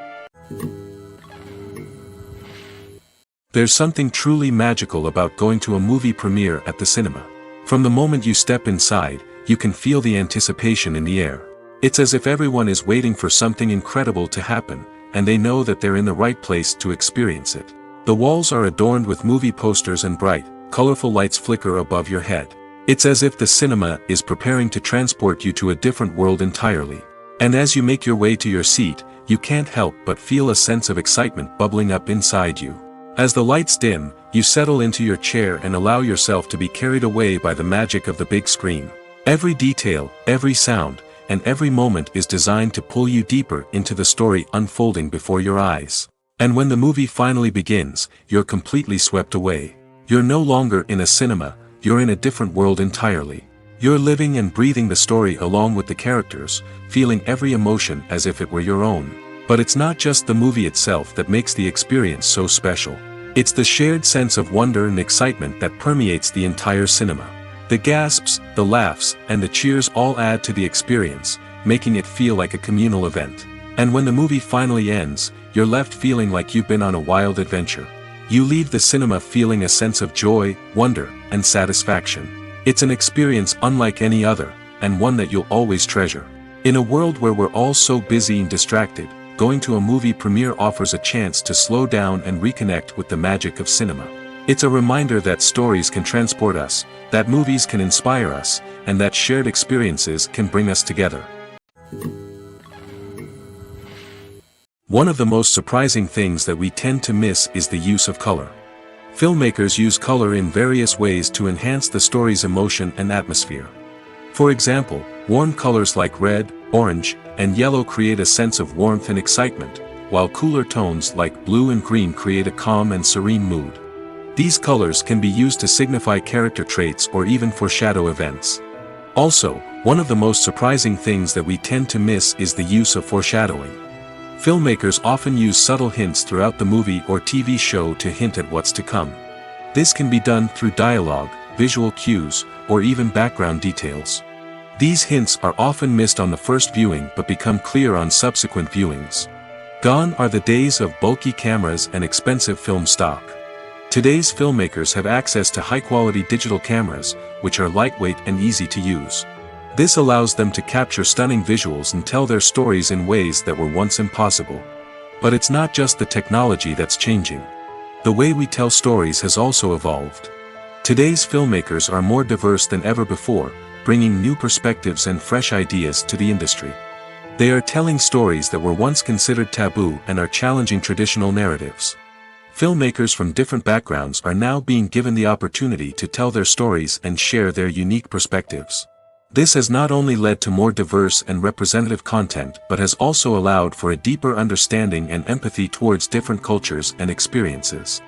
There's something truly magical about going to a movie premiere at the cinema. From the moment you step inside, you can feel the anticipation in the air. It's as if everyone is waiting for something incredible to happen, and they know that they're in the right place to experience it. The walls are adorned with movie posters and bright, colorful lights flicker above your head. It's as if the cinema is preparing to transport you to a different world entirely. And as you make your way to your seat, you can't help but feel a sense of excitement bubbling up inside you. As the lights dim, you settle into your chair and allow yourself to be carried away by the magic of the big screen. Every detail, every sound, and every moment is designed to pull you deeper into the story unfolding before your eyes. And when the movie finally begins, you're completely swept away. You're no longer in a cinema, you're in a different world entirely. You're living and breathing the story along with the characters, feeling every emotion as if it were your own. But it's not just the movie itself that makes the experience so special. It's the shared sense of wonder and excitement that permeates the entire cinema. The gasps, the laughs, and the cheers all add to the experience, making it feel like a communal event. And when the movie finally ends, you're left feeling like you've been on a wild adventure. You leave the cinema feeling a sense of joy, wonder, and satisfaction. It's an experience unlike any other, and one that you'll always treasure. In a world where we're all so busy and distracted, going to a movie premiere offers a chance to slow down and reconnect with the magic of cinema. It's a reminder that stories can transport us, that movies can inspire us, and that shared experiences can bring us together. One of the most surprising things that we tend to miss is the use of color. Filmmakers use color in various ways to enhance the story's emotion and atmosphere. For example, warm colors like red, orange, and yellow create a sense of warmth and excitement, while cooler tones like blue and green create a calm and serene mood. These colors can be used to signify character traits or even foreshadow events. Also, one of the most surprising things that we tend to miss is the use of foreshadowing. Filmmakers often use subtle hints throughout the movie or TV show to hint at what's to come. This can be done through dialogue, visual cues, or even background details. These hints are often missed on the first viewing but become clear on subsequent viewings. Gone are the days of bulky cameras and expensive film stock. Today's filmmakers have access to high-quality digital cameras, which are lightweight and easy to use. This allows them to capture stunning visuals and tell their stories in ways that were once impossible. But it's not just the technology that's changing. The way we tell stories has also evolved. Today's filmmakers are more diverse than ever before, bringing new perspectives and fresh ideas to the industry. They are telling stories that were once considered taboo and are challenging traditional narratives. Filmmakers from different backgrounds are now being given the opportunity to tell their stories and share their unique perspectives. This has not only led to more diverse and representative content but has also allowed for a deeper understanding and empathy towards different cultures and experiences.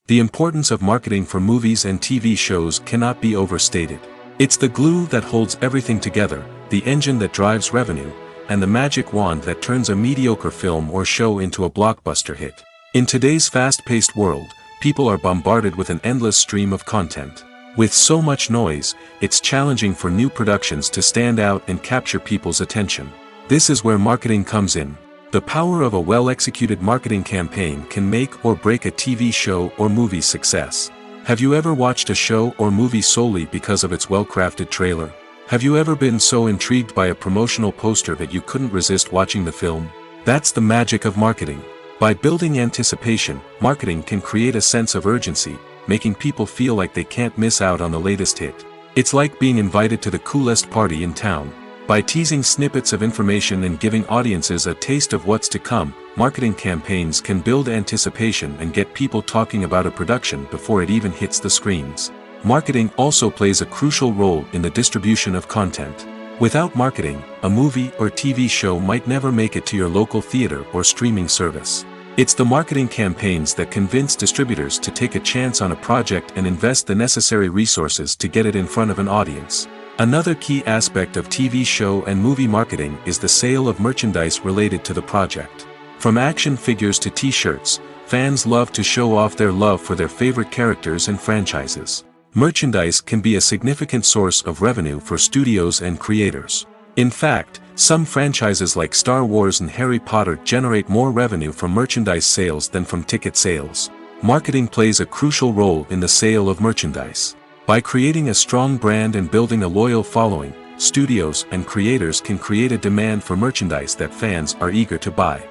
The importance of marketing for movies and TV shows cannot be overstated. It's the glue that holds everything together, the engine that drives revenue, and the magic wand that turns a mediocre film or show into a blockbuster hit. In today's fast-paced world, people are bombarded with an endless stream of content. With so much noise, it's challenging for new productions to stand out and capture people's attention. This is where marketing comes in. The power of a well-executed marketing campaign can make or break a TV show or movie's success. Have you ever watched a show or movie solely because of its well-crafted trailer? Have you ever been so intrigued by a promotional poster that you couldn't resist watching the film? That's the magic of marketing. By building anticipation, marketing can create a sense of urgency, making people feel like they can't miss out on the latest hit. It's like being invited to the coolest party in town. By teasing snippets of information and giving audiences a taste of what's to come, marketing campaigns can build anticipation and get people talking about a production before it even hits the screens. Marketing also plays a crucial role in the distribution of content. Without marketing, a movie or TV show might never make it to your local theater or streaming service. It's the marketing campaigns that convince distributors to take a chance on a project and invest the necessary resources to get it in front of an audience. Another key aspect of TV show and movie marketing is the sale of merchandise related to the project. From action figures to t-shirts, fans love to show off their love for their favorite characters and franchises. Merchandise can be a significant source of revenue for studios and creators. In fact, some franchises like Star Wars and Harry Potter generate more revenue from merchandise sales than from ticket sales. Marketing plays a crucial role in the sale of merchandise. By creating a strong brand and building a loyal following, studios and creators can create a demand for merchandise that fans are eager to buy.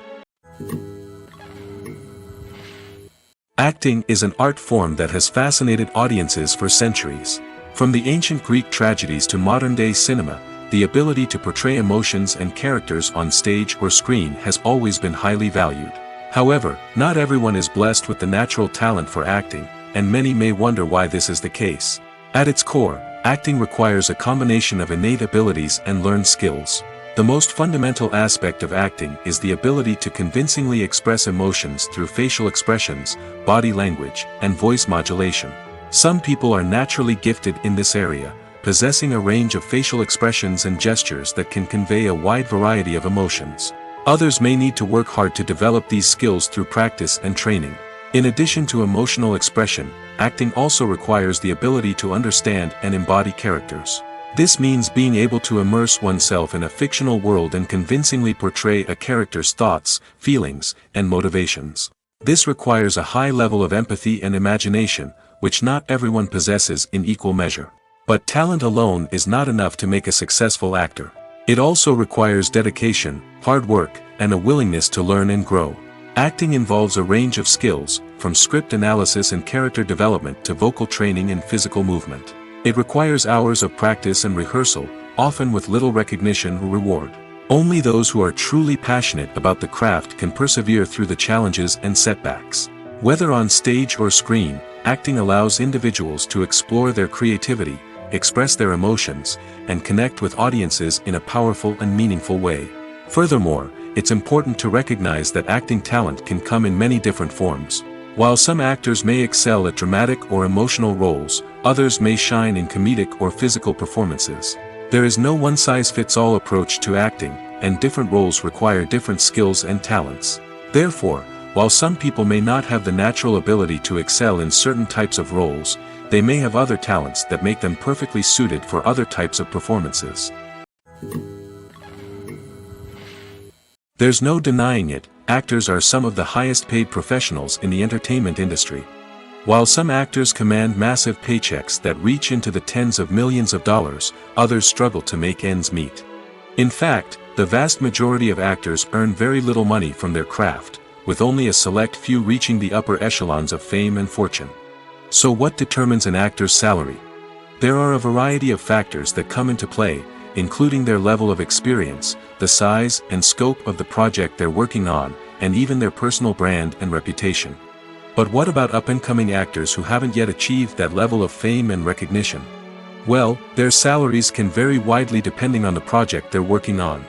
Acting is an art form that has fascinated audiences for centuries. From the ancient Greek tragedies to modern-day cinema, the ability to portray emotions and characters on stage or screen has always been highly valued. However, not everyone is blessed with the natural talent for acting, and many may wonder why this is the case. At its core, acting requires a combination of innate abilities and learned skills. The most fundamental aspect of acting is the ability to convincingly express emotions through facial expressions, body language, and voice modulation. Some people are naturally gifted in this area, possessing a range of facial expressions and gestures that can convey a wide variety of emotions. Others may need to work hard to develop these skills through practice and training. In addition to emotional expression, acting also requires the ability to understand and embody characters. This means being able to immerse oneself in a fictional world and convincingly portray a character's thoughts, feelings, and motivations. This requires a high level of empathy and imagination, which not everyone possesses in equal measure. But talent alone is not enough to make a successful actor. It also requires dedication, hard work, and a willingness to learn and grow. Acting involves a range of skills, from script analysis and character development to vocal training and physical movement. It requires hours of practice and rehearsal, often with little recognition or reward. Only those who are truly passionate about the craft can persevere through the challenges and setbacks. Whether on stage or screen, acting allows individuals to explore their creativity, express their emotions, and connect with audiences in a powerful and meaningful way. Furthermore, it's important to recognize that acting talent can come in many different forms. While some actors may excel at dramatic or emotional roles, others may shine in comedic or physical performances. There is no one-size-fits-all approach to acting, and different roles require different skills and talents. Therefore, while some people may not have the natural ability to excel in certain types of roles, they may have other talents that make them perfectly suited for other types of performances. There's no denying it, actors are some of the highest paid professionals in the entertainment industry. While some actors command massive paychecks that reach into the tens of millions of dollars, others struggle to make ends meet. In fact, the vast majority of actors earn very little money from their craft, with only a select few reaching the upper echelons of fame and fortune. So what determines an actor's salary? There are a variety of factors that come into play, including their level of experience, the size and scope of the project they're working on, and even their personal brand and reputation. But what about up-and-coming actors who haven't yet achieved that level of fame and recognition? Well, their salaries can vary widely depending on the project they're working on.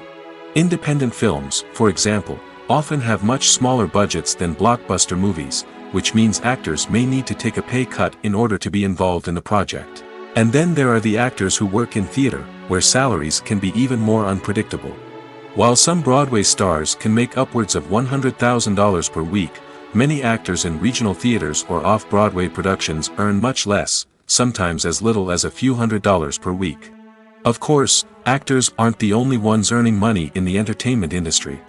Independent films, for example, often have much smaller budgets than blockbuster movies, which means actors may need to take a pay cut in order to be involved in the project. And then there are the actors who work in theater, where salaries can be even more unpredictable. While some Broadway stars can make upwards of $100,000 per week, many actors in regional theaters or off-Broadway productions earn much less, sometimes as little as a few $100s per week. Of course, actors aren't the only ones earning money in the entertainment industry.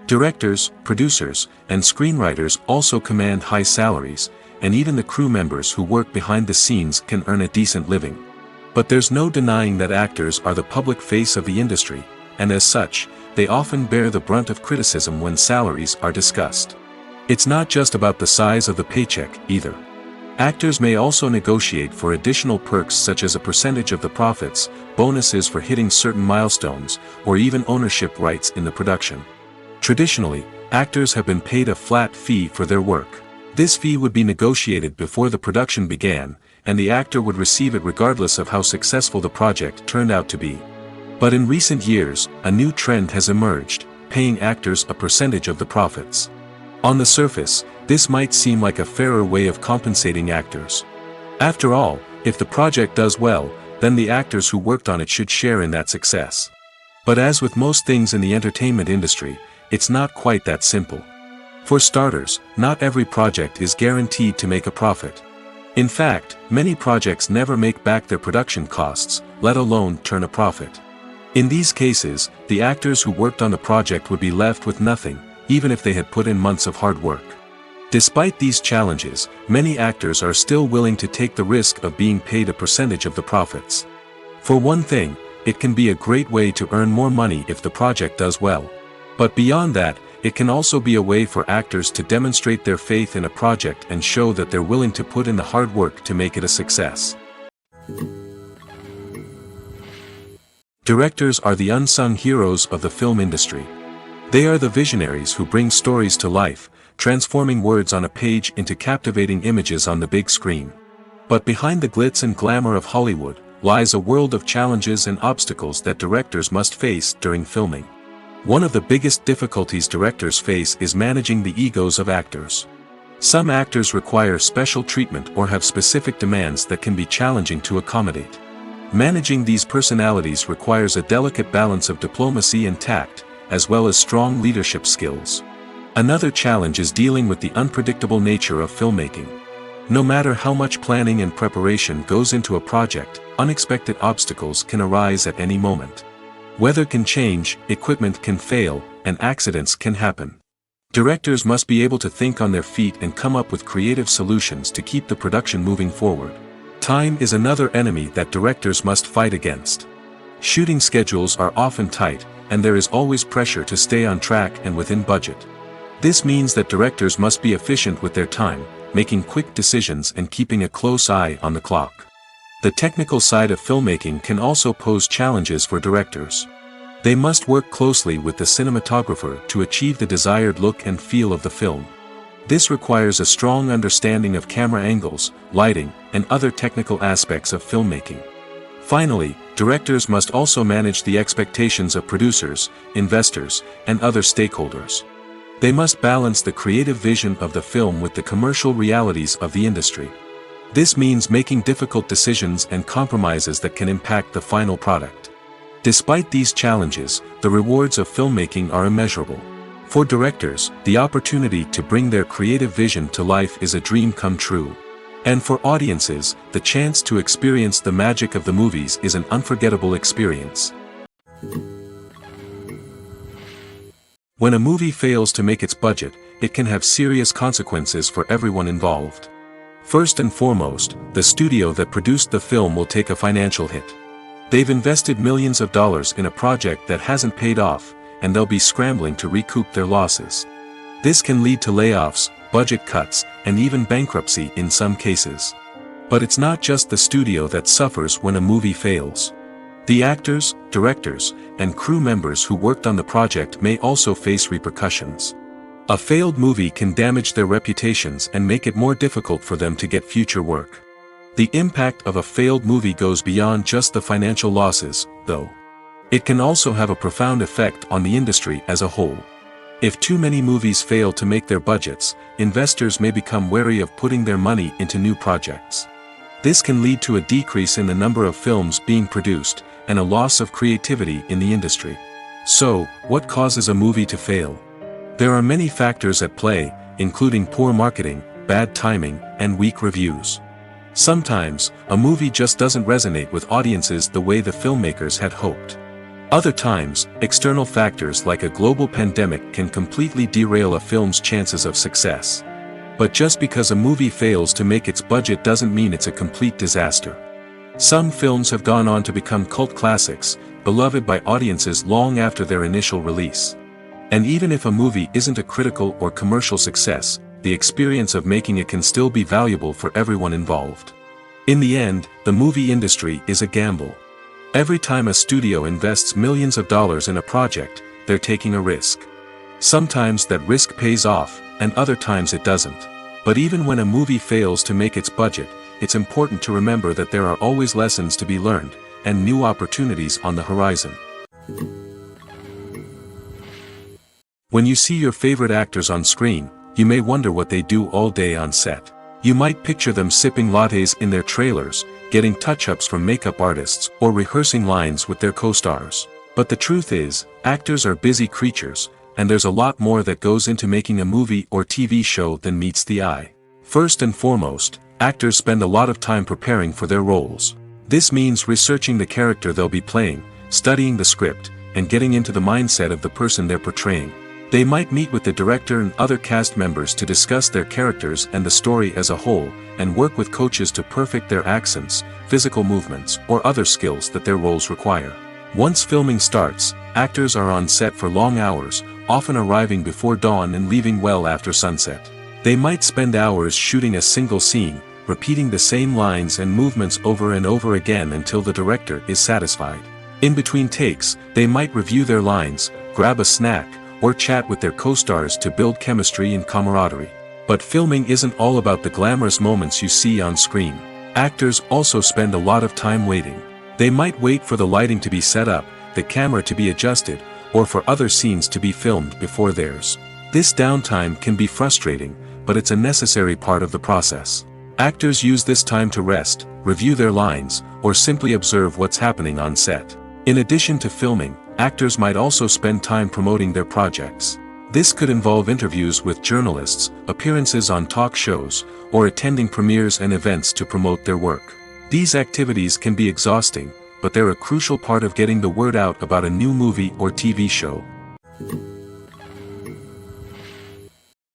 Directors, producers, and screenwriters also command high salaries, and even the crew members who work behind the scenes can earn a decent living. But there's no denying that actors are the public face of the industry, and as such, they often bear the brunt of criticism when salaries are discussed. It's not just about the size of the paycheck, either. Actors may also negotiate for additional perks such as a percentage of the profits, bonuses for hitting certain milestones, or even ownership rights in the production. Traditionally, actors have been paid a flat fee for their work. This fee would be negotiated before the production began, and the actor would receive it regardless of how successful the project turned out to be. But in recent years, a new trend has emerged, paying actors a percentage of the profits. On the surface, this might seem like a fairer way of compensating actors. After all, if the project does well, then the actors who worked on it should share in that success. But as with most things in the entertainment industry, it's not quite that simple. For starters, not every project is guaranteed to make a profit. In fact, many projects never make back their production costs, let alone turn a profit. In these cases, the actors who worked on the project would be left with nothing, even if they had put in months of hard work. Despite these challenges, many actors are still willing to take the risk of being paid a percentage of the profits. For one thing, it can be a great way to earn more money if the project does well. But beyond that, it can also be a way for actors to demonstrate their faith in a project and show that they're willing to put in the hard work to make it a success. Directors are the unsung heroes of the film industry. They are the visionaries who bring stories to life, transforming words on a page into captivating images on the big screen. But behind the glitz and glamour of Hollywood, lies a world of challenges and obstacles that directors must face during filming. One of the biggest difficulties directors face is managing the egos of actors. Some actors require special treatment or have specific demands that can be challenging to accommodate. Managing these personalities requires a delicate balance of diplomacy and tact, as well as strong leadership skills. Another challenge is dealing with the unpredictable nature of filmmaking. No matter how much planning and preparation goes into a project, unexpected obstacles can arise at any moment. Weather can change, equipment can fail, and accidents can happen. Directors must be able to think on their feet and come up with creative solutions to keep the production moving forward. Time is another enemy that directors must fight against. Shooting schedules are often tight, and there is always pressure to stay on track and within budget. This means that directors must be efficient with their time, making quick decisions and keeping a close eye on the clock. The technical side of filmmaking can also pose challenges for directors. They must work closely with the cinematographer to achieve the desired look and feel of the film. This requires a strong understanding of camera angles, lighting, and other technical aspects of filmmaking. Finally, directors must also manage the expectations of producers, investors, and other stakeholders. They must balance the creative vision of the film with the commercial realities of the industry. This means making difficult decisions and compromises that can impact the final product. Despite these challenges, the rewards of filmmaking are immeasurable. For directors, the opportunity to bring their creative vision to life is a dream come true. And for audiences, the chance to experience the magic of the movies is an unforgettable experience. When a movie fails to make its budget, it can have serious consequences for everyone involved. First and foremost, the studio that produced the film will take a financial hit. They've invested millions of dollars in a project that hasn't paid off, and they'll be scrambling to recoup their losses. This can lead to layoffs, budget cuts, and even bankruptcy in some cases. But it's not just the studio that suffers when a movie fails. The actors, directors, and crew members who worked on the project may also face repercussions. A failed movie can damage their reputations and make it more difficult for them to get future work. The impact of a failed movie goes beyond just the financial losses, though. It can also have a profound effect on the industry as a whole. If too many movies fail to make their budgets, investors may become wary of putting their money into new projects. This can lead to a decrease in the number of films being produced, and a loss of creativity in the industry. So, what causes a movie to fail? There are many factors at play, including poor marketing, bad timing, and weak reviews. Sometimes, a movie just doesn't resonate with audiences the way the filmmakers had hoped. Other times, external factors like a global pandemic can completely derail a film's chances of success. But just because a movie fails to make its budget doesn't mean it's a complete disaster. Some films have gone on to become cult classics, beloved by audiences long after their initial release. And even if a movie isn't a critical or commercial success, the experience of making it can still be valuable for everyone involved. In the end, the movie industry is a gamble. Every time a studio invests millions of dollars in a project, they're taking a risk. Sometimes that risk pays off, and other times it doesn't. But even when a movie fails to make its budget, it's important to remember that there are always lessons to be learned, and new opportunities on the horizon. When you see your favorite actors on screen, you may wonder what they do all day on set. You might picture them sipping lattes in their trailers, getting touch-ups from makeup artists, or rehearsing lines with their co-stars. But the truth is, actors are busy creatures, and there's a lot more that goes into making a movie or TV show than meets the eye. First and foremost, actors spend a lot of time preparing for their roles. This means researching the character they'll be playing, studying the script, and getting into the mindset of the person they're portraying. They might meet with the director and other cast members to discuss their characters and the story as a whole, and work with coaches to perfect their accents, physical movements, or other skills that their roles require. Once filming starts, actors are on set for long hours, often arriving before dawn and leaving well after sunset. They might spend hours shooting a single scene, repeating the same lines and movements over and over again until the director is satisfied. In between takes, they might review their lines, grab a snack, or chat with their co-stars to build chemistry and camaraderie. But filming isn't all about the glamorous moments you see on screen. Actors also spend a lot of time waiting. They might wait for the lighting to be set up, the camera to be adjusted, or for other scenes to be filmed before theirs. This downtime can be frustrating, but it's a necessary part of the process. Actors use this time to rest, review their lines, or simply observe what's happening on set. In addition to filming, actors might also spend time promoting their projects. This could involve interviews with journalists, appearances on talk shows, or attending premieres and events to promote their work. These activities can be exhausting, but they're a crucial part of getting the word out about a new movie or TV show.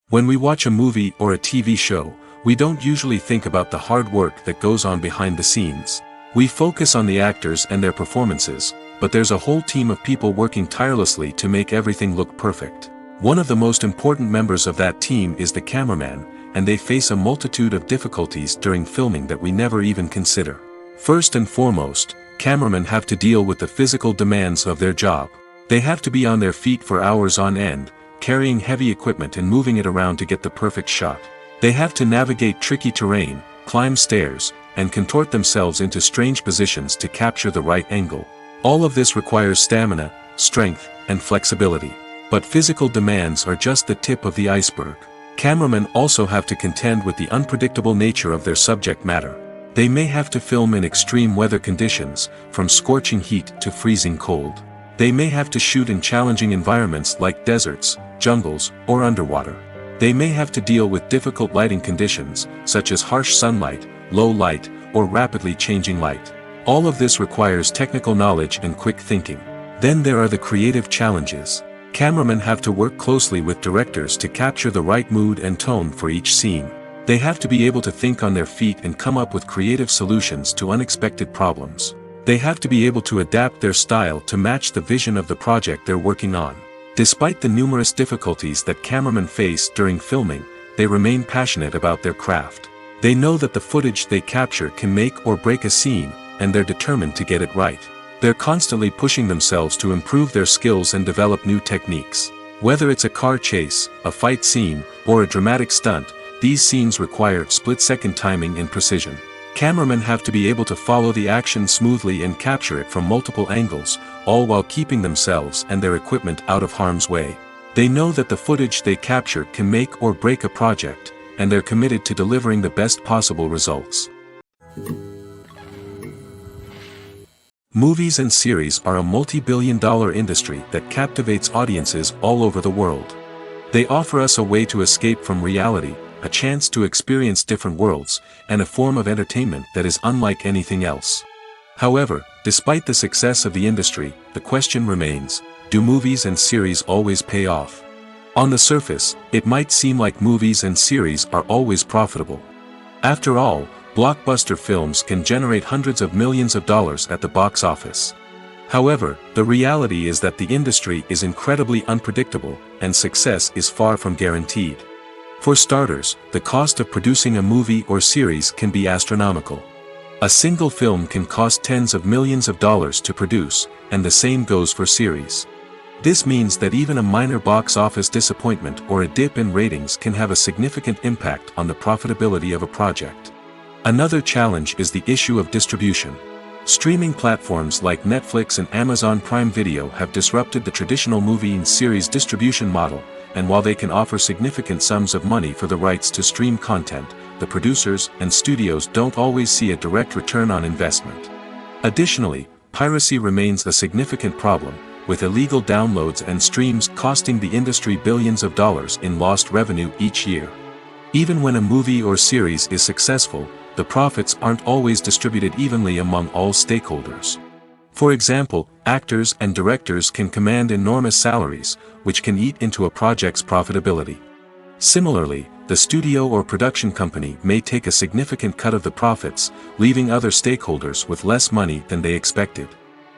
When we watch a movie or a TV show, we don't usually think about the hard work that goes on behind the scenes. We focus on the actors and their performances, but there's a whole team of people working tirelessly to make everything look perfect. One of the most important members of that team is the cameraman, and they face a multitude of difficulties during filming that we never even consider. First and foremost, cameramen have to deal with the physical demands of their job. They have to be on their feet for hours on end, carrying heavy equipment and moving it around to get the perfect shot. They have to navigate tricky terrain, climb stairs, and contort themselves into strange positions to capture the right angle. All of this requires stamina, strength, and flexibility. But physical demands are just the tip of the iceberg. Cameramen also have to contend with the unpredictable nature of their subject matter. They may have to film in extreme weather conditions, from scorching heat to freezing cold. They may have to shoot in challenging environments like deserts, jungles, or underwater. They may have to deal with difficult lighting conditions, such as harsh sunlight, low light, or rapidly changing light. All of this requires technical knowledge and quick thinking. Then there are the creative challenges. Cameramen have to work closely with directors to capture the right mood and tone for each scene. They have to be able to think on their feet and come up with creative solutions to unexpected problems. They have to be able to adapt their style to match the vision of the project they're working on. Despite the numerous difficulties that cameramen face during filming, they remain passionate about their craft. They know that the footage they capture can make or break a scene, and they're determined to get it right. They're constantly pushing themselves to improve their skills and develop new techniques. Whether it's a car chase, a fight scene, or a dramatic stunt, these scenes require split-second timing and precision. Cameramen have to be able to follow the action smoothly and capture it from multiple angles, all while keeping themselves and their equipment out of harm's way. They know that the footage they capture can make or break a project, and they're committed to delivering the best possible results. Movies and series are a multi-billion-dollar industry that captivates audiences all over the world. They offer us a way to escape from reality, a chance to experience different worlds, and a form of entertainment that is unlike anything else. However, despite the success of the industry, the question remains, do movies and series always pay off? On the surface, it might seem like movies and series are always profitable. After all, blockbuster films can generate hundreds of millions of dollars at the box office. However, the reality is that the industry is incredibly unpredictable, and success is far from guaranteed. For starters, the cost of producing a movie or series can be astronomical. A single film can cost tens of millions of dollars to produce, and the same goes for series. This means that even a minor box office disappointment or a dip in ratings can have a significant impact on the profitability of a project. Another challenge is the issue of distribution. Streaming platforms like Netflix and Amazon Prime Video have disrupted the traditional movie and series distribution model, and while they can offer significant sums of money for the rights to stream content, the producers and studios don't always see a direct return on investment. Additionally, piracy remains a significant problem, with illegal downloads and streams costing the industry billions of dollars in lost revenue each year. Even when a movie or series is successful, the profits aren't always distributed evenly among all stakeholders. For example, actors and directors can command enormous salaries, which can eat into a project's profitability. Similarly, the studio or production company may take a significant cut of the profits, leaving other stakeholders with less money than they expected.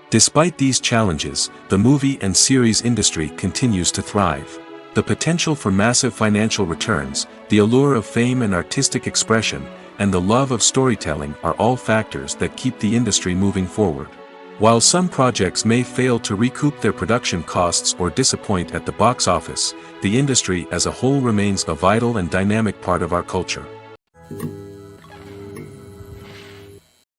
Despite these challenges, the movie and series industry continues to thrive. The potential for massive financial returns, the allure of fame and artistic expression, and the love of storytelling are all factors that keep the industry moving forward. While some projects may fail to recoup their production costs or disappoint at the box office, the industry as a whole remains a vital and dynamic part of our culture.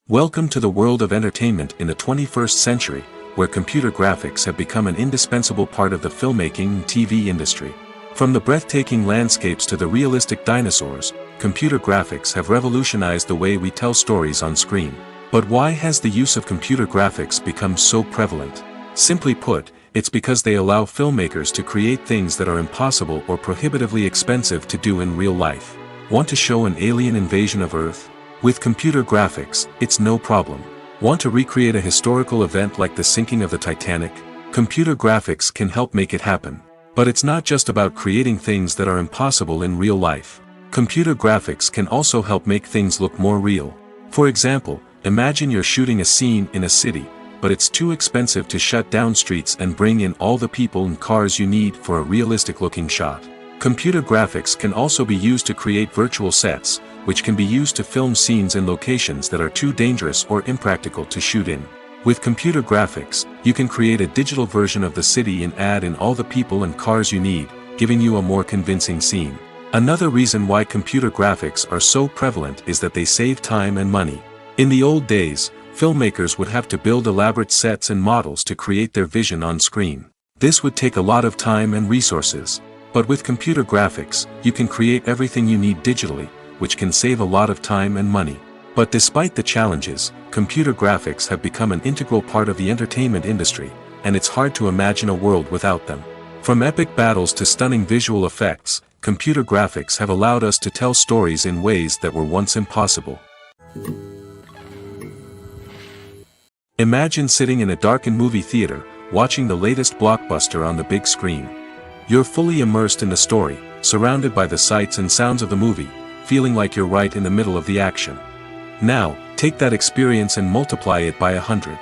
Welcome to the world of entertainment in the 21st century, where computer graphics have become an indispensable part of the filmmaking and TV industry. From the breathtaking landscapes to the realistic dinosaurs, computer graphics have revolutionized the way we tell stories on screen. But why has the use of computer graphics become so prevalent? Simply put, it's because they allow filmmakers to create things that are impossible or prohibitively expensive to do in real life. Want to show an alien invasion of Earth? With computer graphics, it's no problem. Want to recreate a historical event like the sinking of the Titanic? Computer graphics can help make it happen. But it's not just about creating things that are impossible in real life. Computer graphics can also help make things look more real. For example, imagine you're shooting a scene in a city, but it's too expensive to shut down streets and bring in all the people and cars you need for a realistic-looking shot. Computer graphics can also be used to create virtual sets, which can be used to film scenes in locations that are too dangerous or impractical to shoot in. With computer graphics, you can create a digital version of the city and add in all the people and cars you need, giving you a more convincing scene. Another reason why computer graphics are so prevalent is that they save time and money. In the old days, filmmakers would have to build elaborate sets and models to create their vision on screen. This would take a lot of time and resources. But with computer graphics, you can create everything you need digitally, which can save a lot of time and money. But despite the challenges, computer graphics have become an integral part of the entertainment industry, and it's hard to imagine a world without them. From epic battles to stunning visual effects, computer graphics have allowed us to tell stories in ways that were once impossible. Imagine sitting in a darkened movie theater, watching the latest blockbuster on the big screen. You're fully immersed in the story, surrounded by the sights and sounds of the movie, feeling like you're right in the middle of the action. Now, take that experience and multiply it by 100.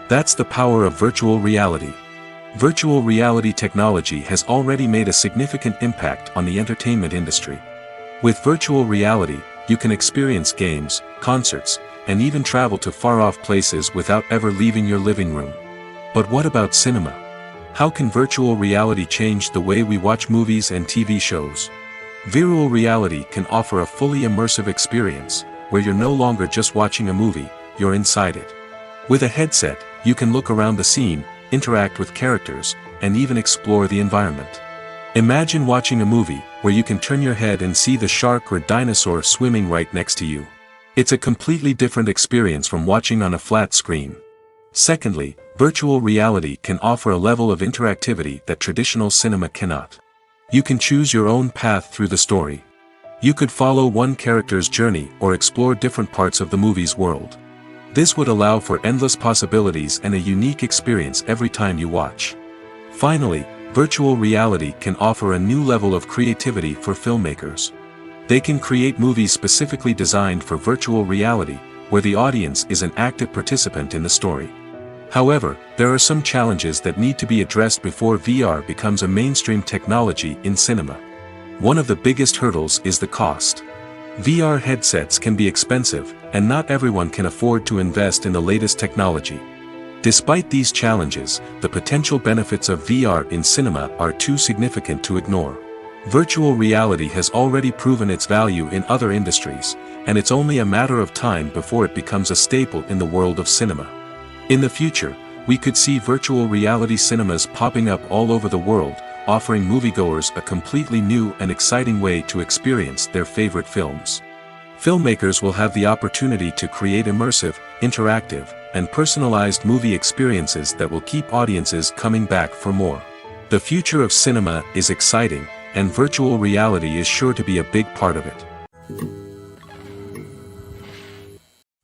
That's the power of virtual reality. Virtual reality technology has already made a significant impact on the entertainment industry. With virtual reality, you can experience games, concerts, and even travel to far-off places without ever leaving your living room. But what about cinema? How can virtual reality change the way we watch movies and TV shows? Virtual reality can offer a fully immersive experience, where you're no longer just watching a movie, you're inside it. With a headset, you can look around the scene, interact with characters, and even explore the environment. Imagine watching a movie, where you can turn your head and see the shark or dinosaur swimming right next to you. It's a completely different experience from watching on a flat screen. Secondly, virtual reality can offer a level of interactivity that traditional cinema cannot. You can choose your own path through the story. You could follow one character's journey or explore different parts of the movie's world. This would allow for endless possibilities and a unique experience every time you watch. Finally, virtual reality can offer a new level of creativity for filmmakers. They can create movies specifically designed for virtual reality, where the audience is an active participant in the story. However, there are some challenges that need to be addressed before VR becomes a mainstream technology in cinema. One of the biggest hurdles is the cost. VR headsets can be expensive, and not everyone can afford to invest in the latest technology. Despite these challenges, the potential benefits of VR in cinema are too significant to ignore. Virtual reality has already proven its value in other industries, and it's only a matter of time before it becomes a staple in the world of cinema. In the future, we could see virtual reality cinemas popping up all over the world, offering moviegoers a completely new and exciting way to experience their favorite films. Filmmakers will have the opportunity to create immersive, interactive, and personalized movie experiences that will keep audiences coming back for more. The future of cinema is exciting, and virtual reality is sure to be a big part of it.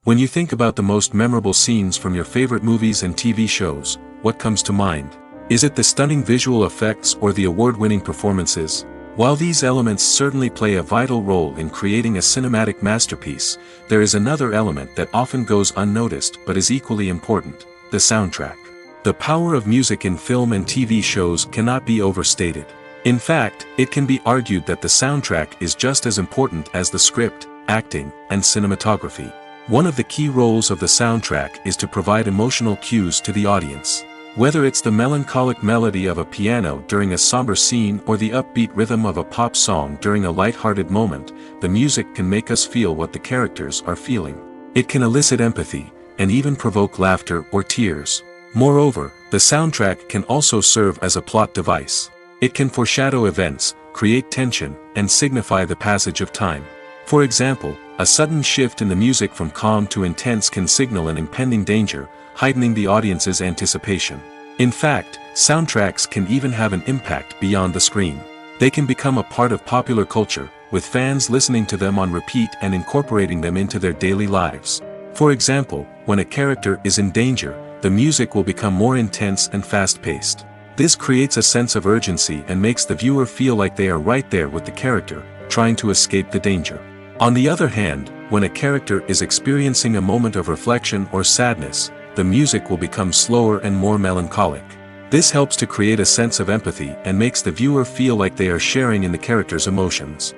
When you think about the most memorable scenes from your favorite movies and TV shows, what comes to mind? Is it the stunning visual effects or the award-winning performances? While these elements certainly play a vital role in creating a cinematic masterpiece, there is another element that often goes unnoticed but is equally important: the soundtrack. The power of music in film and TV shows cannot be overstated. In fact, it can be argued that the soundtrack is just as important as the script, acting, and cinematography. One of the key roles of the soundtrack is to provide emotional cues to the audience. Whether it's the melancholic melody of a piano during a somber scene or the upbeat rhythm of a pop song during a light-hearted moment, the music can make us feel what the characters are feeling. It can elicit empathy, and even provoke laughter or tears. Moreover, the soundtrack can also serve as a plot device. It can foreshadow events, create tension, and signify the passage of time. For example, a sudden shift in the music from calm to intense can signal an impending danger, heightening the audience's anticipation. In fact, soundtracks can even have an impact beyond the screen. They can become a part of popular culture, with fans listening to them on repeat and incorporating them into their daily lives. For example, when a character is in danger, the music will become more intense and fast-paced. This creates a sense of urgency and makes the viewer feel like they are right there with the character, trying to escape the danger. On the other hand, when a character is experiencing a moment of reflection or sadness, the music will become slower and more melancholic. This helps to create a sense of empathy and makes the viewer feel like they are sharing in the character's emotions.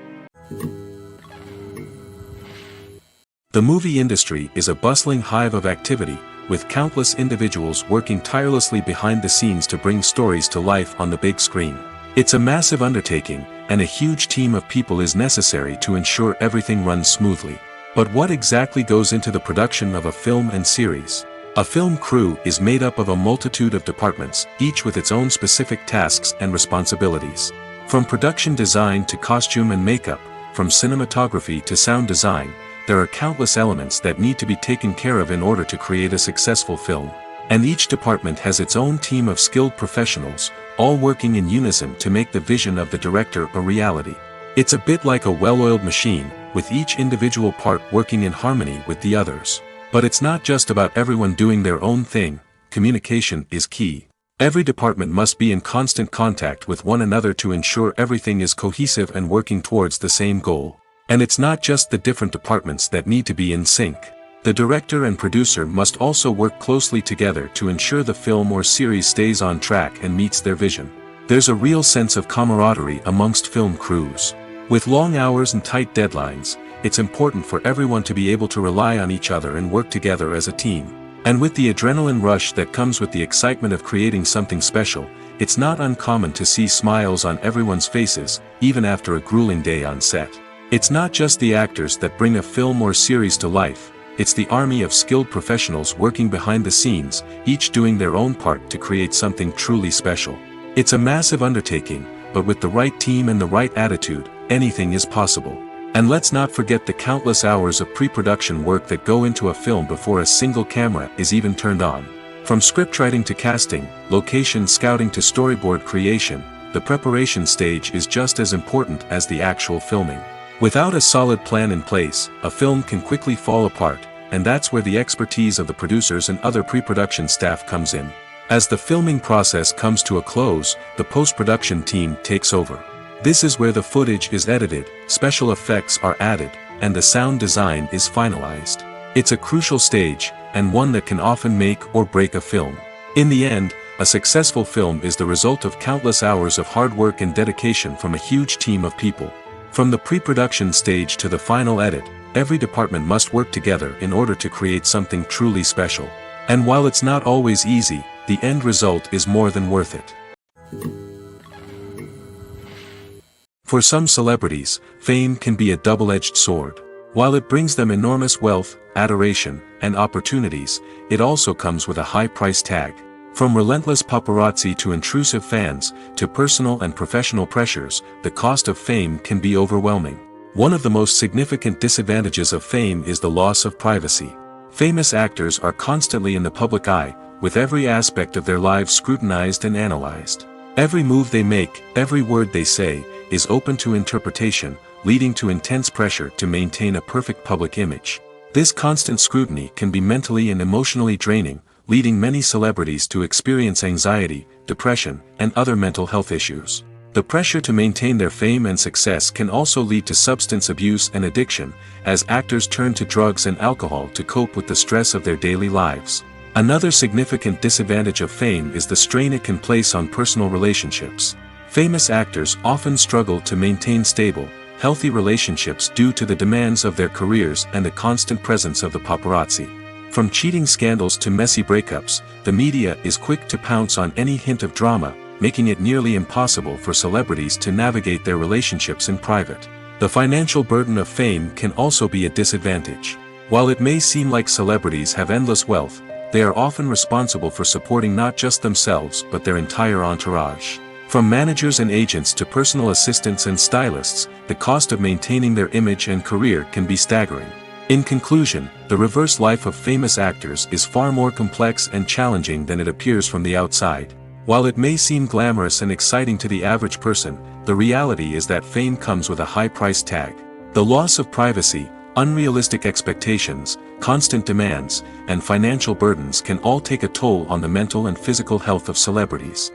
The movie industry is a bustling hive of activity, with countless individuals working tirelessly behind the scenes to bring stories to life on the big screen. It's a massive undertaking, and a huge team of people is necessary to ensure everything runs smoothly. But what exactly goes into the production of a film and series? A film crew is made up of a multitude of departments, each with its own specific tasks and responsibilities. From production design to costume and makeup, from cinematography to sound design, there are countless elements that need to be taken care of in order to create a successful film. And each department has its own team of skilled professionals, all working in unison to make the vision of the director a reality. It's a bit like a well-oiled machine, with each individual part working in harmony with the others. But it's not just about everyone doing their own thing. Communication is key. Every department must be in constant contact with one another to ensure everything is cohesive and working towards the same goal. And it's not just the different departments that need to be in sync. The director and producer must also work closely together to ensure the film or series stays on track and meets their vision. There's a real sense of camaraderie amongst film crews. With long hours and tight deadlines, it's important for everyone to be able to rely on each other and work together as a team. And with the adrenaline rush that comes with the excitement of creating something special, it's not uncommon to see smiles on everyone's faces, even after a grueling day on set. It's not just the actors that bring a film or series to life. It's the army of skilled professionals working behind the scenes, each doing their own part to create something truly special. It's a massive undertaking, but with the right team and the right attitude, anything is possible. And let's not forget the countless hours of pre-production work that go into a film before a single camera is even turned on. From scriptwriting to casting, location scouting to storyboard creation, the preparation stage is just as important as the actual filming. Without a solid plan in place, a film can quickly fall apart, and that's where the expertise of the producers and other pre-production staff comes in. As the filming process comes to a close, the post-production team takes over. This is where the footage is edited, special effects are added, and the sound design is finalized. It's a crucial stage, and one that can often make or break a film. In the end, a successful film is the result of countless hours of hard work and dedication from a huge team of people. From the pre-production stage to the final edit, every department must work together in order to create something truly special. And while it's not always easy, the end result is more than worth it. For some celebrities, fame can be a double-edged sword. While it brings them enormous wealth, adoration, and opportunities, it also comes with a high price tag. From relentless paparazzi to intrusive fans, to personal and professional pressures, the cost of fame can be overwhelming. One of the most significant disadvantages of fame is the loss of privacy. Famous actors are constantly in the public eye, with every aspect of their lives scrutinized and analyzed. Every move they make, every word they say, is open to interpretation, leading to intense pressure to maintain a perfect public image. This constant scrutiny can be mentally and emotionally draining, leading many celebrities to experience anxiety, depression, and other mental health issues. The pressure to maintain their fame and success can also lead to substance abuse and addiction, as actors turn to drugs and alcohol to cope with the stress of their daily lives. Another significant disadvantage of fame is the strain it can place on personal relationships. Famous actors often struggle to maintain stable, healthy relationships due to the demands of their careers and the constant presence of the paparazzi. From cheating scandals to messy breakups, the media is quick to pounce on any hint of drama, making it nearly impossible for celebrities to navigate their relationships in private. The financial burden of fame can also be a disadvantage. While it may seem like celebrities have endless wealth, they are often responsible for supporting not just themselves but their entire entourage. From managers and agents to personal assistants and stylists, the cost of maintaining their image and career can be staggering. In conclusion, the reverse life of famous actors is far more complex and challenging than it appears from the outside. While it may seem glamorous and exciting to the average person, the reality is that fame comes with a high price tag. The loss of privacy, unrealistic expectations, constant demands, and financial burdens can all take a toll on the mental and physical health of celebrities.